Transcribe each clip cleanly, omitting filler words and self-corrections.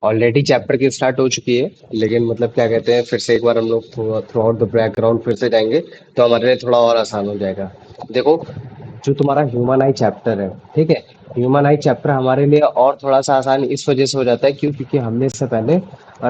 Already chapter की start हो चुकी है, लेकिन मतलब क्या कहते हैं, फिर से एक बार हम लोग थ्रू आउट द बैकग्राउंड फिर से जाएंगे तो हमारे लिए थोड़ा और आसान हो जाएगा। देखो, जो तुम्हारा ह्यूमन आई चैप्टर है, ठीक है, ह्यूमन आई चैप्टर हमारे लिए और थोड़ा सा आसान इस वजह से हो जाता है, क्यों? क्योंकि हमने इससे पहले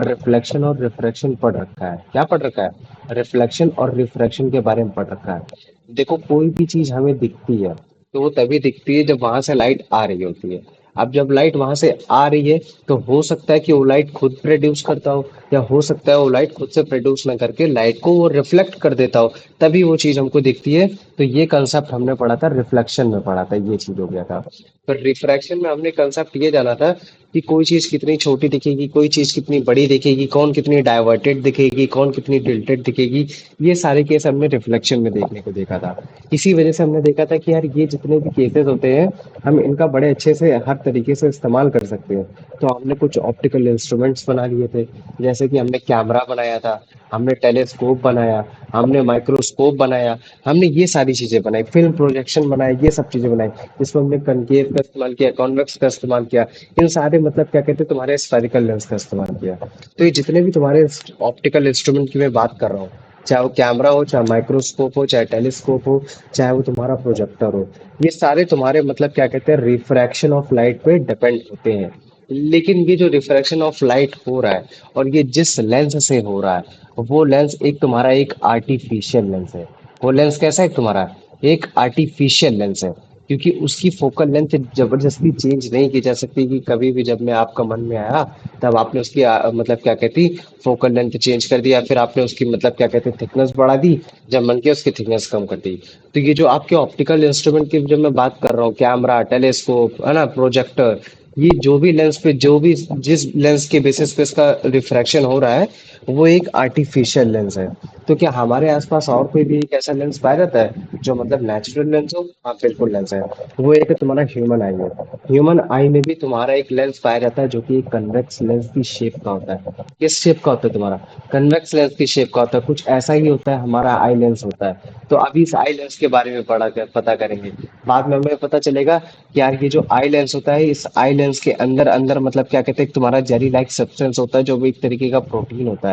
रिफ्लेक्शन और रिफ्रैक्शन पढ़ रखा है। क्या पढ़ रखा है? रिफ्लेक्शन और रिफ्रैक्शन के बारे में पढ़ रखा है। देखो, कोई भी चीज हमें दिखती है तो वो तभी दिखती है जब वहां से लाइट आ रही होती है। अब जब लाइट वहां से आ रही है तो हो सकता है कि वो लाइट खुद प्रोड्यूस करता हो, या हो सकता है वो लाइट खुद से प्रोड्यूस ना करके लाइट को वो रिफ्लेक्ट कर देता हो, तभी वो चीज हमको दिखती है। तो ये कंसेप्ट हमने पढ़ा था, रिफ्लेक्शन में पढ़ा था, ये चीज हो गया था। पर रिफ्रैक्शन में हमने कंसेप्ट ये जाना था कि कोई चीज कितनी छोटी दिखेगी, कोई चीज कितनी बड़ी दिखेगी, कौन कितनी डाइवर्टेड दिखेगी, कौन कितनी टिल्टेड दिखेगी। ये सारे केस हमने रिफ्लेक्शन में देखने को देखा था। इसी वजह से हमने देखा था कि यार ये जितने भी केसेस होते हैं, हम इनका बड़े अच्छे से हर तरीके से इस्तेमाल कर सकते हैं। तो हमने कुछ ऑप्टिकल इंस्ट्रूमेंट्स बना लिए थे, जैसे कि हमने कैमरा बनाया था, हमने टेलीस्कोप बनाया, हमने माइक्रोस्कोप बनाया, हमने ये सारी चीजें बनाई, फिल्म प्रोजेक्शन बनाई, ये सब चीजें बनाई। जिसमें हमने कनकेव का इस्तेमाल किया, कॉन्वेक्स का इस्तेमाल किया, इन सारे मतलब क्या कहते हैं तुम्हारे स्फेरिकल लेंस का इस्तेमाल किया। तो ये जितने भी तुम्हारे ऑप्टिकल इंस्ट्रूमेंट की मैं बात कर रहा हूँ, चाहे वो कैमरा हो, चाहे माइक्रोस्कोप हो, चाहे टेलीस्कोप हो, चाहे वो तुम्हारा प्रोजेक्टर हो, ये सारे तुम्हारे मतलब क्या कहते हैं रिफ्रैक्शन ऑफ लाइट पे डिपेंड होते हैं। लेकिन ये जो रिफ्रैक्शन ऑफ लाइट हो रहा है और ये जिस लेंस से हो रहा है, वो लेंस एक तुम्हारा एक आर्टिफिशियल लेंस है। वो लेंस कैसा है तुम्हारा? एक आर्टिफिशियल लेंस है, क्योंकि उसकी फोकल लेंथ जबरदस्ती चेंज नहीं की जा सकती कि कभी भी जब मैं आपका मन में आया तब आपने उसकी मतलब क्या कहती फोकल लेंथ चेंज कर दी, या फिर आपने उसकी मतलब क्या कहते थिकनेस बढ़ा दी, जब मन किया उसकी थिकनेस कम कर दी। तो ये जो आपके ऑप्टिकल इंस्ट्रूमेंट की जब मैं बात कर रहा हूँ, कैमरा, टेलीस्कोप, है ना, प्रोजेक्टर, ये जो भी लेंस पे जो भी जिस लेंस के बेसिस पे इसका रिफ्रैक्शन हो रहा है, वो एक आर्टिफिशियल लेंस है। तो क्या हमारे आसपास और कोई भी एक ऐसा लेंस पाया जाता है जो मतलब नेचुरल लेंस हो? हाँ, बिल्कुल लेंस है। वो एक तुम्हारा ह्यूमन आई है। ह्यूमन आई में भी तुम्हारा एक लेंस पाया जाता है जो कि एक कन्वेक्स लेंस की शेप का होता है। किस शेप का होता है तुम्हारा? कन्वेक्स लेंस की शेप का होता है। कुछ ऐसा ही होता है हमारा आई लेंस होता है। तो अभी इस आई लेंस के बारे में पता करेंगे। बाद में हमें पता चलेगा कि यार ये जो आई लेंस होता है, इस आई लेंस के अंदर अंदर मतलब क्या कहते हैं, एक तुम्हारा जेली लाइक सब्सटेंस होता है जो भी एक तरीके का प्रोटीन होता है।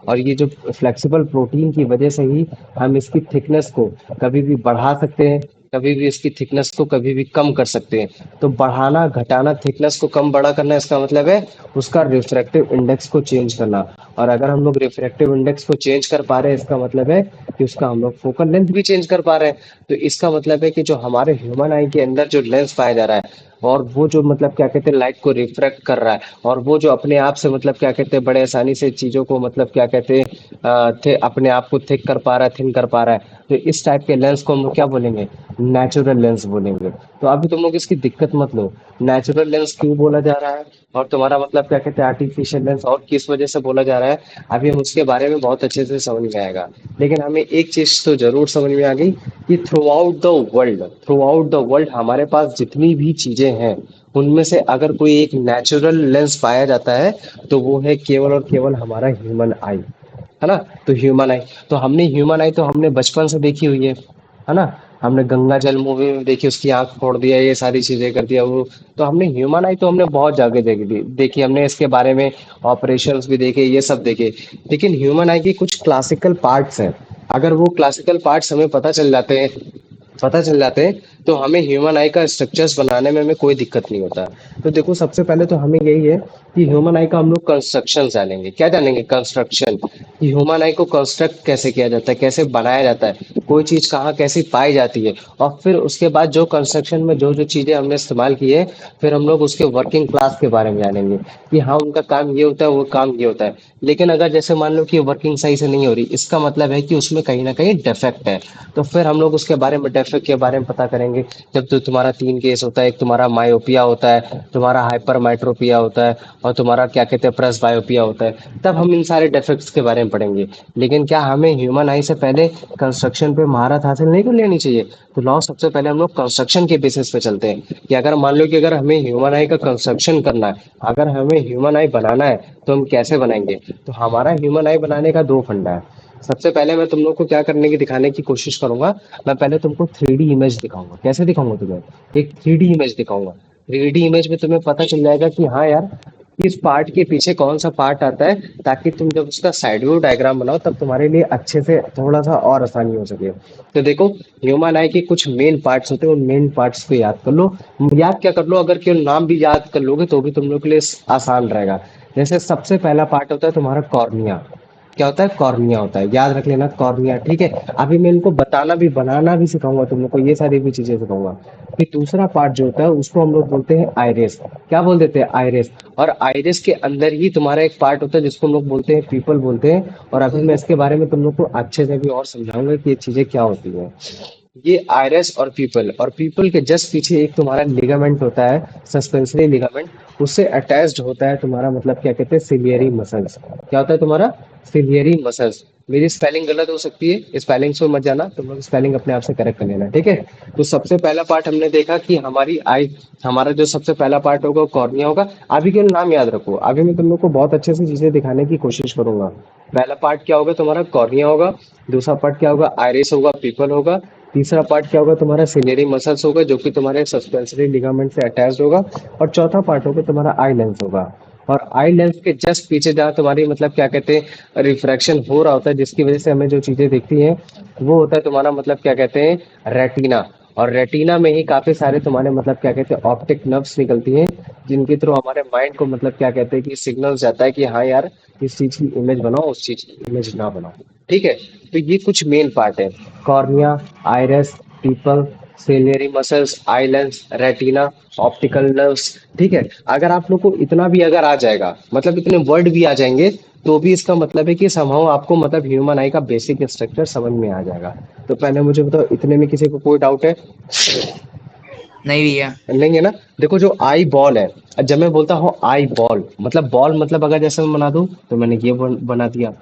और ये जो फ्लेक्सिबल प्रोटीन की वजह से ही हम इसकी थिकनेस को कभी भी बढ़ा सकते हैं, कभी भी इसकी थिकनेस को कभी भी कम कर सकते हैं। तो बढ़ाना, घटाना, थिकनेस को कम बड़ा करना, इसका मतलब है उसका रिफ्रैक्टिव इंडेक्स को चेंज करना। और अगर हम लोग रिफ्रैक्टिव इंडेक्स को चेंज कर पा रहे हैं, इसका मतलब है कि उसका हम लोग फोकल लेंथ भी चेंज कर पा रहे हैं। तो इसका मतलब है कि जो हमारे ह्यूमन आई के अंदर जो लेंस पाया जा रहा है, और वो जो मतलब क्या कहते हैं लाइट को रिफ्रैक्ट कर रहा है, और वो जो अपने आप से मतलब क्या कहते हैं बड़े आसानी से चीजों को मतलब क्या कहते हैं अपने आप को थिक कर पा रहा है, थिन कर पा रहा है, तो इस टाइप के लेंस को हम लोग क्या बोलेंगे? नेचुरल लेंस बोलेंगे। तो अभी तुम लोग इसकी दिक्कत मत लो, नेचुरल लेंस क्यों बोला जा रहा है और तुम्हारा मतलब क्या कहते हैं आर्टिफिशियल लेंस और किस वजह से बोला जा रहा है, अभी हम उसके बारे में बहुत अच्छे से समझ में आएगा। लेकिन हमें एक चीज तो जरूर समझ में आ गई कि थ्रू आउट द वर्ल्ड हमारे पास जितनी भी चीजें हैं, उनमें से अगर कोई एक नेचुरल लेंस पाया जाता है तो वो है केवल और केवल हमारा ह्यूमन आई, है ना? तो ह्यूमन आई, तो हमने ह्यूमन आई तो हमने बचपन से देखी हुई है ना? हमने गंगा जल मूवी में देखी, उसकी आंख फोड़ दिया, ये सारी चीजें कर दिया वो। तो हमने ह्यूमन आई तो हमने बहुत जगह देखी हमने इसके बारे में ऑपरेशंस भी देखे, ये सब देखे। लेकिन ह्यूमन आई की कुछ क्लासिकल पार्ट्स हैं, अगर वो क्लासिकल पार्ट्स हमें पता चल जाते हैं तो हमें ह्यूमन आई का स्ट्रक्चर्स बनाने में हमें कोई दिक्कत नहीं होता। तो देखो, सबसे पहले तो हमें यही है कि ह्यूमन आई का हम लोग कंस्ट्रक्शन जानेंगे। क्या जानेंगे? कंस्ट्रक्शन, कि ह्यूमन आई को कंस्ट्रक्ट कैसे किया जाता है, कैसे बनाया जाता है, कोई चीज कहाँ कैसी पाई जाती है। और फिर उसके बाद जो कंस्ट्रक्शन में जो जो चीजें हमने इस्तेमाल की है, फिर हम लोग उसके वर्किंग क्लास के बारे में जानेंगे कि हाँ उनका काम ये होता है, वो काम ये होता है। लेकिन अगर जैसे मान लो कि वर्किंग सही से नहीं हो रही, इसका मतलब है कि उसमें कहीं ना कहीं डिफेक्ट है। तो फिर हम लोग उसके बारे में, डिफेक्ट के बारे में पता करेंगे। जब तो तुम्हारा तीन केस होता है, एक तुम्हारा मायोपिया होता है, तुम्हारा हाइपर माइट्रोपिया होता है, और तुम्हारा क्या कहते हैं प्रेस बायोपिया होता है, तब हम इन सारे डिफेक्ट्स के बारे में पढ़ेंगे। लेकिन क्या हमें ह्यूमन आई से पहले कंस्ट्रक्शन पे महारत हासिल नहीं कर लेनी चाहिए? तो लाओ, सबसे पहले हम लोग कंस्ट्रक्शन के बेसिस पे चलते हैं कि अगर मान लो कि अगर हमें ह्यूमन आई का कंस्ट्रक्शन करना है, अगर हमें ह्यूमन आई बनाना है, तो हम कैसे बनाएंगे? तो हमारा ह्यूमन आई बनाने का दो फंडा है। सबसे पहले मैं तुम लोग को क्या करने की दिखाने की कोशिश करूंगा, मैं पहले तुमको थ्री डी इमेज दिखाऊंगा। कैसे दिखाऊंगा तुम्हें? एक थ्री डी इमेज दिखाऊंगा। थ्री डी इमेज में तुम्हें पता चल जाएगा कि हाँ यार, इस पार्ट के पीछे कौन सा पार्ट आता है, ताकि तुम जब उसका साइड व्यू डायग्राम बनाओ तब तुम्हारे लिए अच्छे से थोड़ा सा और आसानी हो सके। तो देखो, ह्यूमन आई के कुछ मेन पार्ट्स होते हैं, उन मेन पार्ट्स को याद कर लो। याद क्या कर लो, अगर केवल नाम भी याद कर लोगे तो भी तुम लोग के लिए आसान रहेगा। जैसे सबसे पहला पार्ट होता है तुम्हारा कॉर्निया। क्या होता है? कॉर्निया होता है, याद रख लेना कॉर्निया, ठीक है। अभी मैं इनको बताना भी बनाना भी सिखाऊंगा तुम लोग को, ये सारी भी चीजें सिखाऊंगा। फिर दूसरा पार्ट जो होता है उसको हम लोग बोलते हैं आइरिस। क्या बोल देते हैं? आइरिस। और आइरिस के अंदर ही तुम्हारा एक पार्ट होता है जिसको हम लोग बोलते हैं पीपल बोलते हैं। और अभी मैं इसके बारे में तुम लोग को अच्छे से भी और समझाऊंगा कि ये चीजें क्या होती हैं। ये आयरस और पीपल के जस्ट पीछे एक तुम्हारा लिगामेंट होता है, सस्पेंसरी लिगामेंट। उससे अटैच्ड होता है तुम्हारा, मतलब क्या कहते हैं, सिलियरी मसल्स। क्या होता है तुम्हारा? Ciliary muscles. मेरी स्पेलिंग गलत हो सकती है, स्पेलिंग से मत जाना, तुम लोग स्पेलिंग अपने आप से करेक्ट कर लेना, ठीक है। तो सबसे पहला पार्ट हमने देखा कि हमारी आई, हमारा जो सबसे पहला पार्ट होगा वो कॉर्निया होगा। अभी के नाम याद रखो, अभी मैं तुम लोग को बहुत अच्छे से चीजें दिखाने की कोशिश करूंगा। पहला पार्ट क्या होगा तुम्हारा? कॉर्निया होगा। दूसरा पार्ट क्या होगा? आइरिस होगा, पीपल होगा। तीसरा पार्ट क्या होगा तुम्हारा? सिलेरी मसल्स होगा, जो कि तुम्हारे सस्पेंसरी लिगामेंट से अटैच्ड होगा। और चौथा पार्ट होगा तुम्हारा आई लेंस होगा। और आई लेंस के जस्ट पीछे जहाँ तुम्हारी, मतलब क्या कहते हैं, रिफ्रैक्शन हो रहा होता है, जिसकी वजह से हमें जो चीजें दिखती हैं, वो होता है तुम्हारा, मतलब क्या कहते हैं, रेटिना। और रेटिना में ही काफी सारे तुम्हारे, मतलब क्या कहते हैं, ऑप्टिक नर्व्स निकलती हैं, जिनके थ्रू हमारे माइंड को, मतलब क्या कहते हैं, कि सिग्नल जाता है कि हाँ यार, इस चीज की इमेज बनाओ, उस चीज की इमेज ना बनाओ, ठीक है। तो ये कुछ मेन पार्ट है। Cornea, iris, people, ciliary muscles, eye lens, retina, optical nerves, ठीक है। अगर आप लोग को इतना भी अगर आ जाएगा, मतलब इतने वर्ड भी आ जाएंगे, तो भी इसका मतलब है कि समहाउ आपको, मतलब ह्यूमन आई का बेसिक स्ट्रक्चर समझ में आ जाएगा। तो पहले मुझे बताओ, इतने में किसी को कोई डाउट है? नहीं भैया। नहीं है ना? देखो, जो आई बॉल है, जब मैं बोलता हूँ आई बॉल, मतलब बॉल, मतलब अगर जैसे मैं बना दूं तो मैंने ये बना दिया।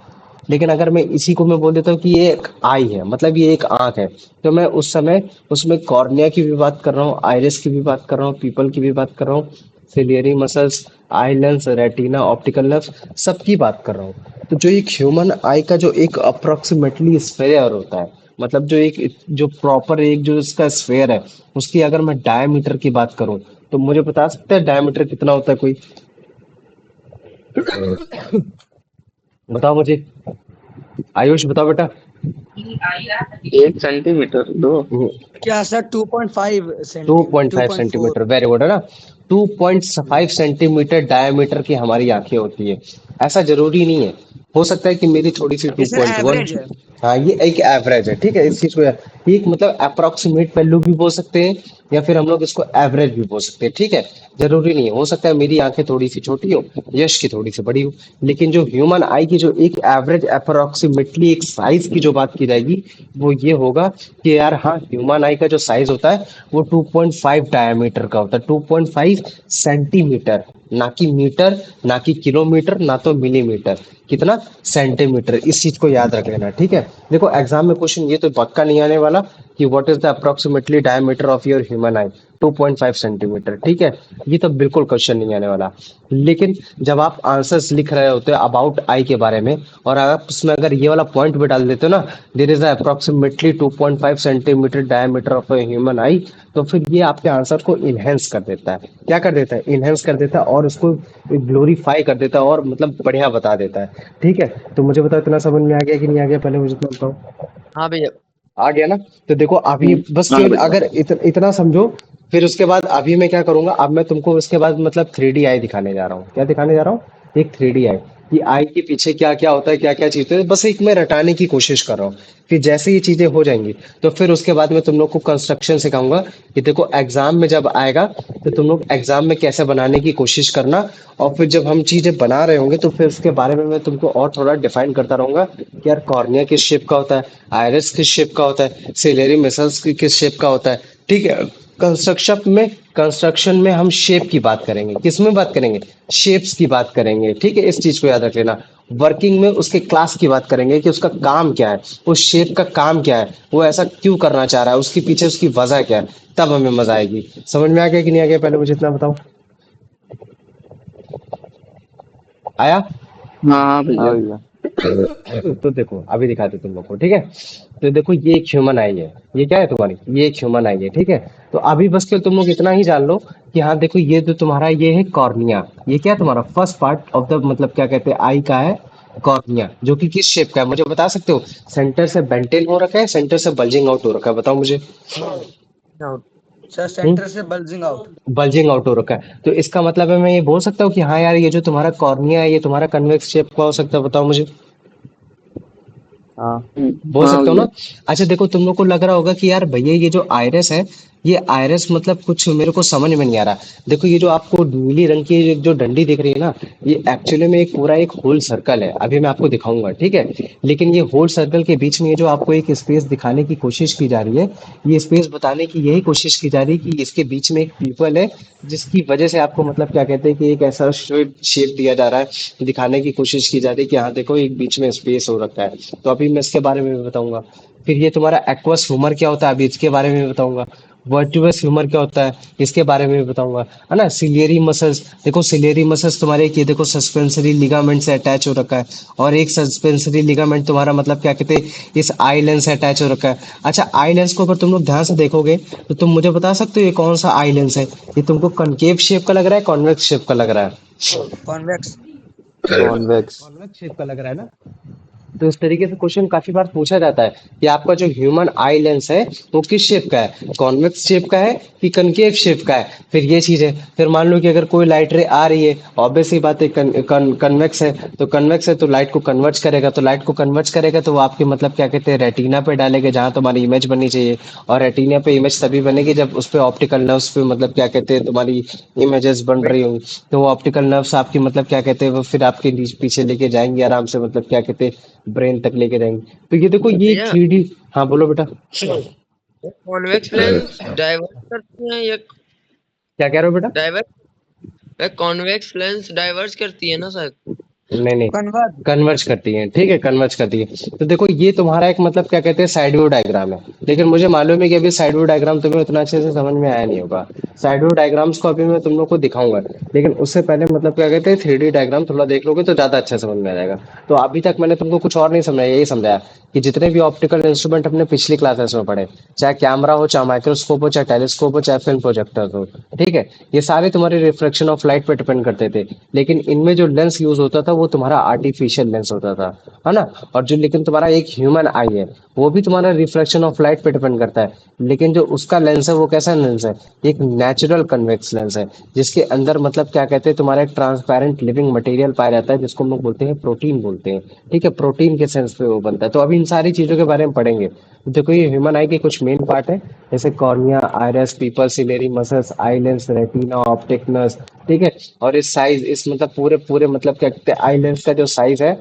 लेकिन अगर मैं इसी को मैं बोल देता हूँ कि ये एक आई है, मतलब ये एक आंख है, तो मैं उस समय उसमें कॉर्निया की भी बात कर रहा हूँ, आइरिस की भी बात कर रहा हूँ, पीपल की भी बात कर रहा हूँ, ciliary muscles, eye lens, retina, optical nerve, सबकी बात कर रहा हूँ। तो जो एक ह्यूमन आई का जो एक अप्रोक्सीमेटली स्फेयर होता है, मतलब जो एक, जो प्रॉपर एक जो इसका स्फेयर है, उसकी अगर मैं डायमीटर की बात करूं, तो मुझे बता सकते हैं डायमीटर कितना होता है कोई? बताओ मुझे, आयुष बताओ बेटा। 1 सेंटीमीटर दो। क्या sir? 2.5 two centimetre, point two five point four centimetre very good, है ना? 2.5 सेंटीमीटर डायमीटर की हमारी आंखें होती है। ऐसा जरूरी नहीं है, हो सकता है कि मेरी थोड़ी सी ये two sir point one average है। हाँ, ये एक एवरेज है, ठीक है। इस चीज को एक, मतलब अप्रोक्सीमेट वैल्यू भी बोल सकते हैं, या फिर हम लोग इसको एवरेज भी बोल सकते हैं, ठीक है। जरूरी नहीं है, हो सकता है मेरी आंखें थोड़ी सी छोटी हो, यश की थोड़ी सी बड़ी हो। लेकिन जो ह्यूमन आई की जो एक एवरेज अप्रोक्सीमेटली एक साइज की जो बात की जाएगी, वो ये होगा कि यार हाँ, ह्यूमन आई का जो साइज होता है वो 2.5 डायमीटर का होता है, 2.5 सेंटीमीटर। ना कि मीटर, ना कि किलोमीटर, ना तो मिलीमीटर। कितना? सेंटीमीटर। इस चीज को याद रख लेना, ठीक है। देखो, एग्जाम में क्वेश्चन ये तो पक्का नहीं आने वाला कि what is the approximately diameter of your human I, 2.5 centimetre, ठीक है। ये तो बिल्कुल क्वेश्चन नहीं आने वाला। लेकिन जब आप आंसर्स लिख रहे होते हो अबाउट आई के बारे में, और आप उसमें अगर ये वाला पॉइंट भी डाल देते हो ना, there is approximately 2.5 centimetre diameter of a human eye, तो फिर ये आपके आंसर को इनहेंस कर देता है। क्या कर देता है? इनहेंस कर देता है, और उसको ग्लोरीफाई कर देता है, और मतलब बढ़िया बता देता है, ठीक है। तो मुझे बताओ, इतना समझ में आ गया कि नहीं आ गया? पहले मुझे इतना बताओ। हाँ भैया। आ गया ना? तो देखो, अभी बस हाँ केवल भैया। अगर इतना समझो, फिर उसके बाद अभी मैं क्या करूंगा, अब मैं तुमको उसके बाद मतलब 3D आई दिखाने जा रहा हूँ। क्या दिखाने जा रहा हूँ? एक 3D आई, कि आई के पीछे क्या क्या होता है, क्या क्या चीजें होती है, बस एक मैं रटाने की कोशिश कर रहा हूँ। फिर जैसे ये चीजें हो जाएंगी, तो फिर उसके बाद मैं तुम लोग को कंस्ट्रक्शन सिखाऊंगा, कि देखो एग्जाम में जब आएगा, तो तुम लोग एग्जाम में कैसे बनाने की कोशिश करना। और फिर जब हम चीजें बना रहे होंगे, तो फिर उसके बारे में मैं तुमको और थोड़ा डिफाइन करता रहूंगा, कि यार कॉर्निया किस शेप का होता है, आयरिस किस शेप का होता है, सिलेरी मसल्स किस शेप का होता है, ठीक है। कंस्ट्रक्शन में हम शेप की बात करेंगे, किस में बात करेंगे? शेप्स की बात करेंगे, ठीक है। इस चीज को याद रख लेना। वर्किंग में उसके क्लास की बात करेंगे, कि उसका काम क्या है, उस शेप का काम क्या है, वो ऐसा क्यों करना चाह रहा है, उसके पीछे उसकी वजह क्या है। तब हमें मजा आएगी। समझ में आ गया कि नहीं आ गया? पहले मुझे इतना बताओ। आया? हाँ हाँ हाँ भैया। भैया। तो देखो, अभी दिखाते तुम लोग को, ठीक है। तो देखो, ये एक ह्यूमन आई है, ये क्या है तुम्हारी? ये एक ह्यूमन आई है, ठीक है। तो अभी बस के तुम लोग इतना ही जान लो, कि हाँ देखो, ये जो तुम्हारा ये है कॉर्निया, ये क्या है तुम्हारा फर्स्ट पार्ट ऑफ द मतलब क्या कहते हैं आई का है कॉर्निया, जो कि किस शेप का है मुझे बता सकते हो? सेंटर से बेंटेन हो रखा है, सेंटर से बल्जिंग आउट हो रखा है, बताओ मुझे। सर सेंटर से बल्जिंग आउट। बल्जिंग आउट हो रखा है, तो इसका मतलब है मैं ये बोल सकता हूँ कि हाँ यार ये जो तुम्हारा कॉर्निया है ये तुम्हारा कन्वेक्स शेप का हो सकता है, बताओ मुझे। हाँ। बोल हाँ सकते हो भैया। ना? अच्छा देखो, तुम लोग को लग रहा होगा कि यार भैया ये जो आयरस है, ये आयरस मतलब कुछ मेरे को समझ में नहीं आ रहा। देखो ये जो आपको नीली रंग की जो डंडी दिख रही है ना, ये एक्चुअली में एक पूरा एक होल सर्कल है, अभी मैं आपको दिखाऊंगा, ठीक है? लेकिन ये होल सर्कल के बीच में ये जो आपको एक स्पेस दिखाने की कोशिश की जा रही है, ये स्पेस बताने की यही कोशिश की जा रही है कि इसके बीच में एक पीपल है, जिसकी वजह से आपको मतलब क्या कहते हैं कि एक ऐसा शेप दिया जा रहा है, दिखाने की कोशिश की जा रही है कि हाँ देखो एक बीच में स्पेस हो रखा है। तो अभी मैं इसके बारे में भी बताऊंगा। फिर ये तुम्हारा एक्वस ह्यूमर क्या होता है, अभी इसके बारे में भी बताऊंगा। वर्टिवस ह्यूमर क्या होता है, इसके बारे में भी बताऊंगा, है ना? सिलियरी मसल्स, देखो सिलियरी मसल्स तुम्हारे ये देखो सस्पेंसरी लिगामेंट से अटैच हो रखा है, और एक सस्पेंसरी लिगामेंट तुम्हारा मतलब क्या कहते हैं इस आई लेंस से अटैच हो रखा है। अच्छा आई लेंस को अगर तुम लोग ध्यान से देखोगे तो तुम मुझे बता सकते हो ये कौन सा आई लेंस है? ये तुमको कनकेव शेप का लग रहा है, कॉन्वेक्स शेप का लग रहा है? कॉन्वेक्स। कॉन्वेक्स। कॉन्वेक्स शेप का लग रहा है ना? तो इस तरीके से क्वेश्चन काफी बार पूछा जाता है कि आपका जो ह्यूमन आई लेंस है वो किस शेप का है, कॉन्वेक्स शेप का है कि कनकेव शेप का है? फिर ये चीज है। फिर मान लो कि अगर कोई लाइट रे आ रही है, ऑब्वियस सी बात है कन्वेक्स है, तो कन्वेक्स है तो लाइट को कन्वर्ट करेगा, तो लाइट को कन्वर्ट करेगा तो वो आपके मतलब क्या कहते हैं रेटिना पे डालेगा जहां तुम्हारी इमेज बननी चाहिए। और रेटिना पे इमेज तभी बनेगी जब उस पे ऑप्टिकल नर्व्स पे मतलब क्या कहते हैं तुम्हारी इमेजेस बन रही होंगी। तो वो ऑप्टिकल नर्व्स आपकी मतलब क्या कहते हैं वो फिर आपके पीछे लेके जाएंगे आराम से, मतलब क्या कहते हैं ब्रेन तक लेके जाएंगे। तो ये देखो ये भैया 3D। हाँ बोलो बेटा। कॉन्वेक्स लेंस डाइवर्ट करती हैं या क्या कह रहे हो बेटा? डाइवर्ट कॉन्वेक्स लेंस डाइवर्स करती है ना शायद। नहीं नहीं, कन्वर्ट। कन्वर्ज करती है, ठीक है कन्वर्ज करती है। तो देखो ये तुम्हारा एक मतलब क्या कहते हैं साइड व्यू डायग्राम है, लेकिन मुझे मालूम है कि अभी साइड व्यू डायग्राम तुम्हें उतना अच्छे से समझ में आया नहीं होगा। साइड व्यू डायग्राम्स को अभी मैं तुम लोग को दिखाऊंगा, लेकिन उससे पहले मतलब क्या कहते हैं 3D डायग्राम थोड़ा देख लोगे तो ज्यादा अच्छा समझ में आ जाएगा। तो अभी तक मैंने तुमको कुछ और नहीं समझाया, यही समझाया कि जितने भी ऑप्टिकल इंस्ट्रूमेंट हमने पिछली क्लासेस में पढ़े, चाहे कैमरा हो, चाहे माइक्रोस्कोप हो, चाहे टेलीस्कोप हो, चाहे फिल्म प्रोजेक्टर हो, ठीक है, ये सारे तुम्हारे रिफ्लेक्शन ऑफ लाइट पे डिपेंड करते थे। लेकिन इनमें जो लेंस यूज होता था वो तुम्हारा आर्टिफिशियल लेंस होता था, है ना? और जो लेकिन तुम्हारा एक ह्यूमन आई है वो भी तुम्हारा रिफ्लेक्शन ऑफ लाइट पे डिपेंड करता है, लेकिन जो उसका लेंस है वो कैसा लेंस है? एक नेचुरल कन्वेक्स लेंस है, जिसके अंदर मतलब क्या कहते हैं तुम्हारा एक ट्रांसपेरेंट लिविंग मटेरियल पाया जाता है, जिसको हम लोग बोलते हैं प्रोटीन बोलते हैं, ठीक है? प्रोटीन के सेंस पे वो बनता है। तो अभी इन सारी चीजों के बारे में पढ़ेंगे। तो देखो ये ह्यूमन आई के कुछ मेन पार्ट है, जैसे cornea, iris, pupil, ciliary muscles, eye lens, retina, optic nerve, ठीक है? और इस साइज इस मतलब पूरे पूरे मतलब क्या कहते हैं आई लेंस का जो साइज है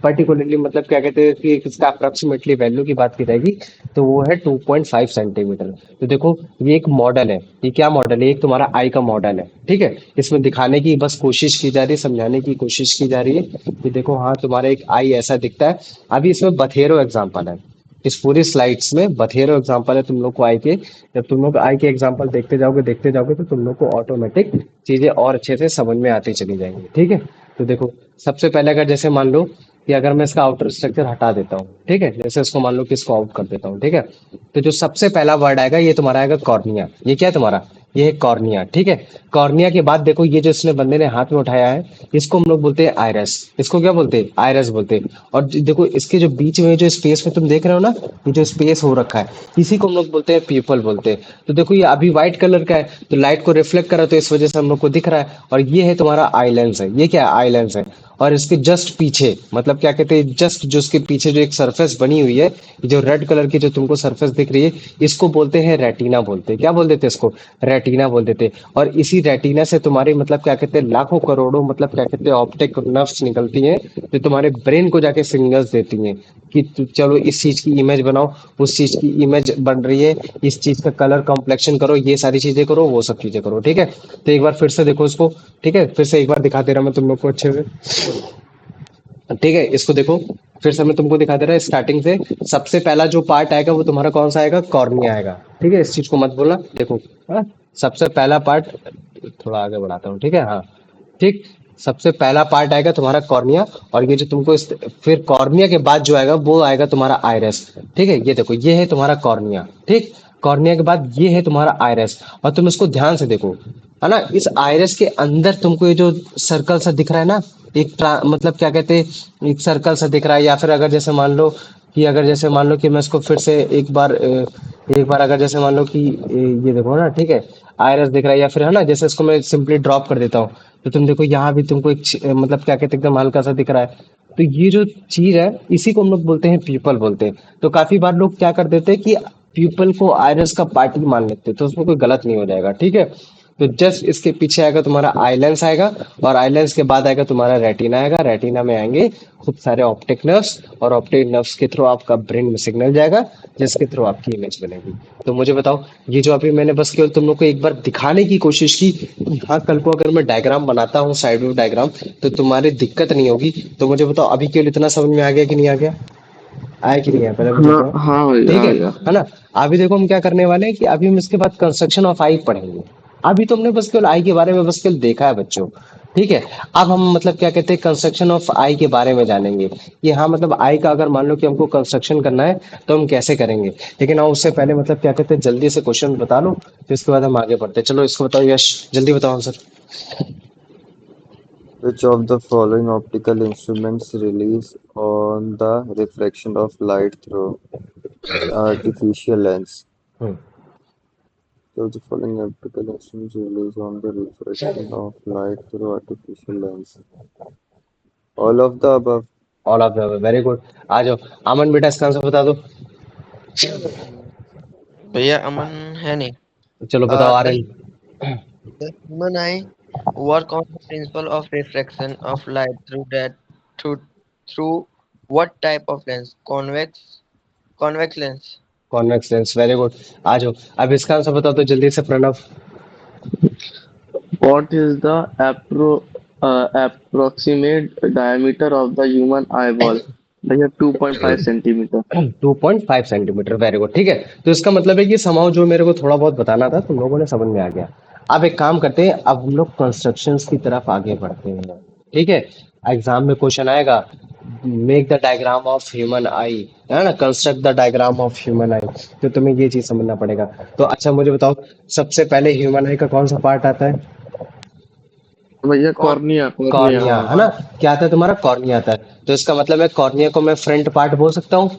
पर्टिकुलरली मतलब क्या कहते हैं कि इसका अप्रोक्सीमेटली वैल्यू की बात की जाएगी तो वो है 2.5 सेंटीमीटर। तो देखो ये एक मॉडल है, ये क्या मॉडल है? एक तुम्हारा आई का मॉडल है, ठीक है? इसमें दिखाने की बस कोशिश की जा रही है, समझाने की कोशिश की जा रही है कि देखो हाँ तुम्हारा एक आई ऐसा दिखता है। अभी इसमें बथेरो एग्जाम्पल है, इस पूरी स्लाइड्स में बथेरो एग्जांपल है तुम लोग को आई के। जब तुम लोग आई के एग्जांपल देखते जाओगे तो तुम लोग को ऑटोमेटिक चीजें और अच्छे से समझ में आती चली जाएंगी, ठीक है? तो देखो सबसे पहले अगर जैसे मान लो कि अगर मैं इसका आउटर स्ट्रक्चर हटा देता हूँ, ठीक है, जैसे इसको मान लो कि इसको आउट कर देता हूँ, ठीक है, तो जो सबसे पहला वर्ड आएगा ये तुम्हारा आएगा कॉर्निया। ये क्या है तुम्हारा? ये है कॉर्निया, ठीक है? कॉर्निया के बाद देखो ये जो इसने बंदे ने हाथ में उठाया है इसको हम लोग बोलते हैं आयरस। इसको क्या बोलते हैं? आयरस बोलते हैं। और देखो इसके जो बीच में जो स्पेस में तुम देख रहे हो ना, ये जो स्पेस हो रखा है इसी को हम लोग बोलते हैं पीपल बोलते हैं। तो देखो ये अभी व्हाइट कलर का है तो लाइट को रिफ्लेक्ट करा तो इस वजह से हम लोग को दिख रहा है। और ये है तुम्हारा आई लेंस है, ये क्या है? आई लेंस है। और इसके जस्ट पीछे मतलब क्या कहते हैं जस्ट जो उसके पीछे जो एक सरफेस बनी हुई है, जो रेड कलर की जो तुमको सरफेस दिख रही है, इसको बोलते हैं रेटिना बोलते हैं। क्या बोल देते हैं इसको? रेटिना बोल देते हैं। और इसी रेटिना से तुम्हारे मतलब क्या कहते हैं लाखों करोड़ों मतलब क्या कहते हैं ऑप्टिक नर्व्स निकलती हैं, जो तुम्हारे ब्रेन को जाके सिग्नल्स देती हैं कि चलो इस चीज की इमेज बनाओ, उस चीज की इमेज बन रही है, इस चीज का कलर कॉम्प्लेक्शन करो, ये सारी चीजें करो, वो सब चीजें करो, ठीक है? तो एक बार फिर से देखो इसको, ठीक है? फिर से एक बार दिखा दे रहा मैं तुम लोग को अच्छे से, ठीक है? इसको देखो फिर से मैं तुमको दिखा दे रहा है स्टार्टिंग से। सबसे पहला जो पार्ट आएगा वो तुम्हारा कौन सा आएगा? कॉर्निया आएगा, ठीक है? इस चीज को मत बोलना। देखो हाँ? सबसे पहला पार्ट, थोड़ा आगे बढ़ाता हूँ, ठीक है? हाँ ठीक। सबसे पहला पार्ट आएगा तुम्हारा कॉर्निया, और ये जो तुमको फिर कॉर्निया के बाद जो आएगा वो आएगा तुम्हारा आइरस, ठीक है? ये देखो ये है तुम्हारा कॉर्निया, ठीक? कॉर्निया के बाद ये है तुम्हारा आइरिस। और तुम इसको ध्यान से देखो, है ना, इस आइरिस के अंदर तुमको ये जो सर्कल सा दिख रहा है ना, मतलब क्या कहते हैं, एक सर्कल सा दिख रहा है। या फिर अगर जैसे मान लो कि अगर जैसे मान लो कि मैं इसको फिर से एक बार अगर जैसे मान लो कि ये देखो ना, ठीक है, आइरिस दिख रहा है। या फिर है ना, जैसे इसको मैं सिंपली ड्रॉप कर देता हूँ, तो तुम देखो यहाँ भी तुमको एक मतलब क्या कहते हैं, एकदम हल्का सा दिख रहा है। तो ये जो चीज है, इसी को हम लोग बोलते हैं पीपल बोलते हैं। तो काफी बार लोग क्या कर देते हैं कि पीपल को आयरस का पार्ट ही मान लेते हैं, तो उसमें कोई गलत नहीं हो जाएगा, ठीक है। तो जस्ट इसके पीछे आएगा तुम्हारा आइलेंस आएगा, और आइलेंस के बाद आएगा तुम्हारा रेटिना आएगा। रेटिना में आएंगे खूब सारे ऑप्टिक नर्व्स, और ऑप्टिक नर्व्स के थ्रू आपका ब्रेन में सिग्नल जाएगा, जिसके थ्रू आपकी इमेज बनेगी। तो मुझे बताओ, ये जो अभी मैंने बस केवल तुम लोग को एक बार दिखाने की कोशिश की कि हाँ, कल को अगर मैं डायग्राम बनाता हूँ, साइड व्यू डायग्राम, तो तुम्हारी दिक्कत नहीं होगी। तो मुझे बताओ, अभी केवल इतना समझ में आ गया कि नहीं आ गया? आया कि नहीं आया, पहले मुझे हाँ बताओ। हाँ भैया ठीक आ गया। है ना। अभी देखो हम क्या करने वाले हैं कि अभी हम इसके बाद कंस्ट्रक्शन ऑफ आई पढ़ेंगे। अभी तो हमने बस केवल आई के बारे में बस केवल देखा है बच्चों, ठीक है। अब हम मतलब क्या कहते हैं, कंस्ट्रक्शन ऑफ आई के बारे में जानेंगे कि हाँ, मतलब आई का अगर मान लो कि हमको कंस्ट्रक्शन करना है, तो हम कैसे करेंगे। लेकिन हाँ, उससे पहले मतलब क्या कहते हैं, जल्दी से क्वेश्चन बता लो, तो इसके बाद हम आगे बढ़ते हैं। चलो इसको बताओ यश, जल्दी बताओ answer. Which of the following optical instruments relies on the reflection of light through artificial lens? Hmm Which of the following optical instruments relies on the reflection of light through artificial lens? All of the above. All of the, very good. आ जाओ अमन बेटा, इसका answer बता दो। भैया अमन है नहीं। चलो बताओ The Aryan. the human eye work on the principle of reflection of light through through what type of lens? Convex lens. Convex lens, very good. आ जाओ, अब इसका आंसर बताओ तो जल्दी से Pranav. What is the approximate diameter of the human eyeball? भैया 2.5 centimetre. 2.5 centimetre, very good, ठीक है। तो इसका मतलब है कि समाव जो मेरे को थोड़ा बहुत बताना था, तुम लोगों ने समझ में आ गया। अब एक काम करते हैं, अब हम लोग कंस्ट्रक्शंस की तरफ आगे बढ़ते हैं, ठीक है। एग्जाम में क्वेश्चन आएगा, make the diagram of human आई, है ना, construct the diagram of human eye. तो तुम्हें ये चीज समझना पड़ेगा। तो अच्छा मुझे बताओ, सबसे पहले ह्यूमन आई का कौन सा पार्ट आता है? भैया Con कॉर्निया कॉर्निया कॉर्निया, हाँ। है ना। क्या आता है तुम्हारा? कॉर्निया आता है। तो इसका मतलब है कॉर्निया को मैं फ्रंट पार्ट बोल सकता हूँ,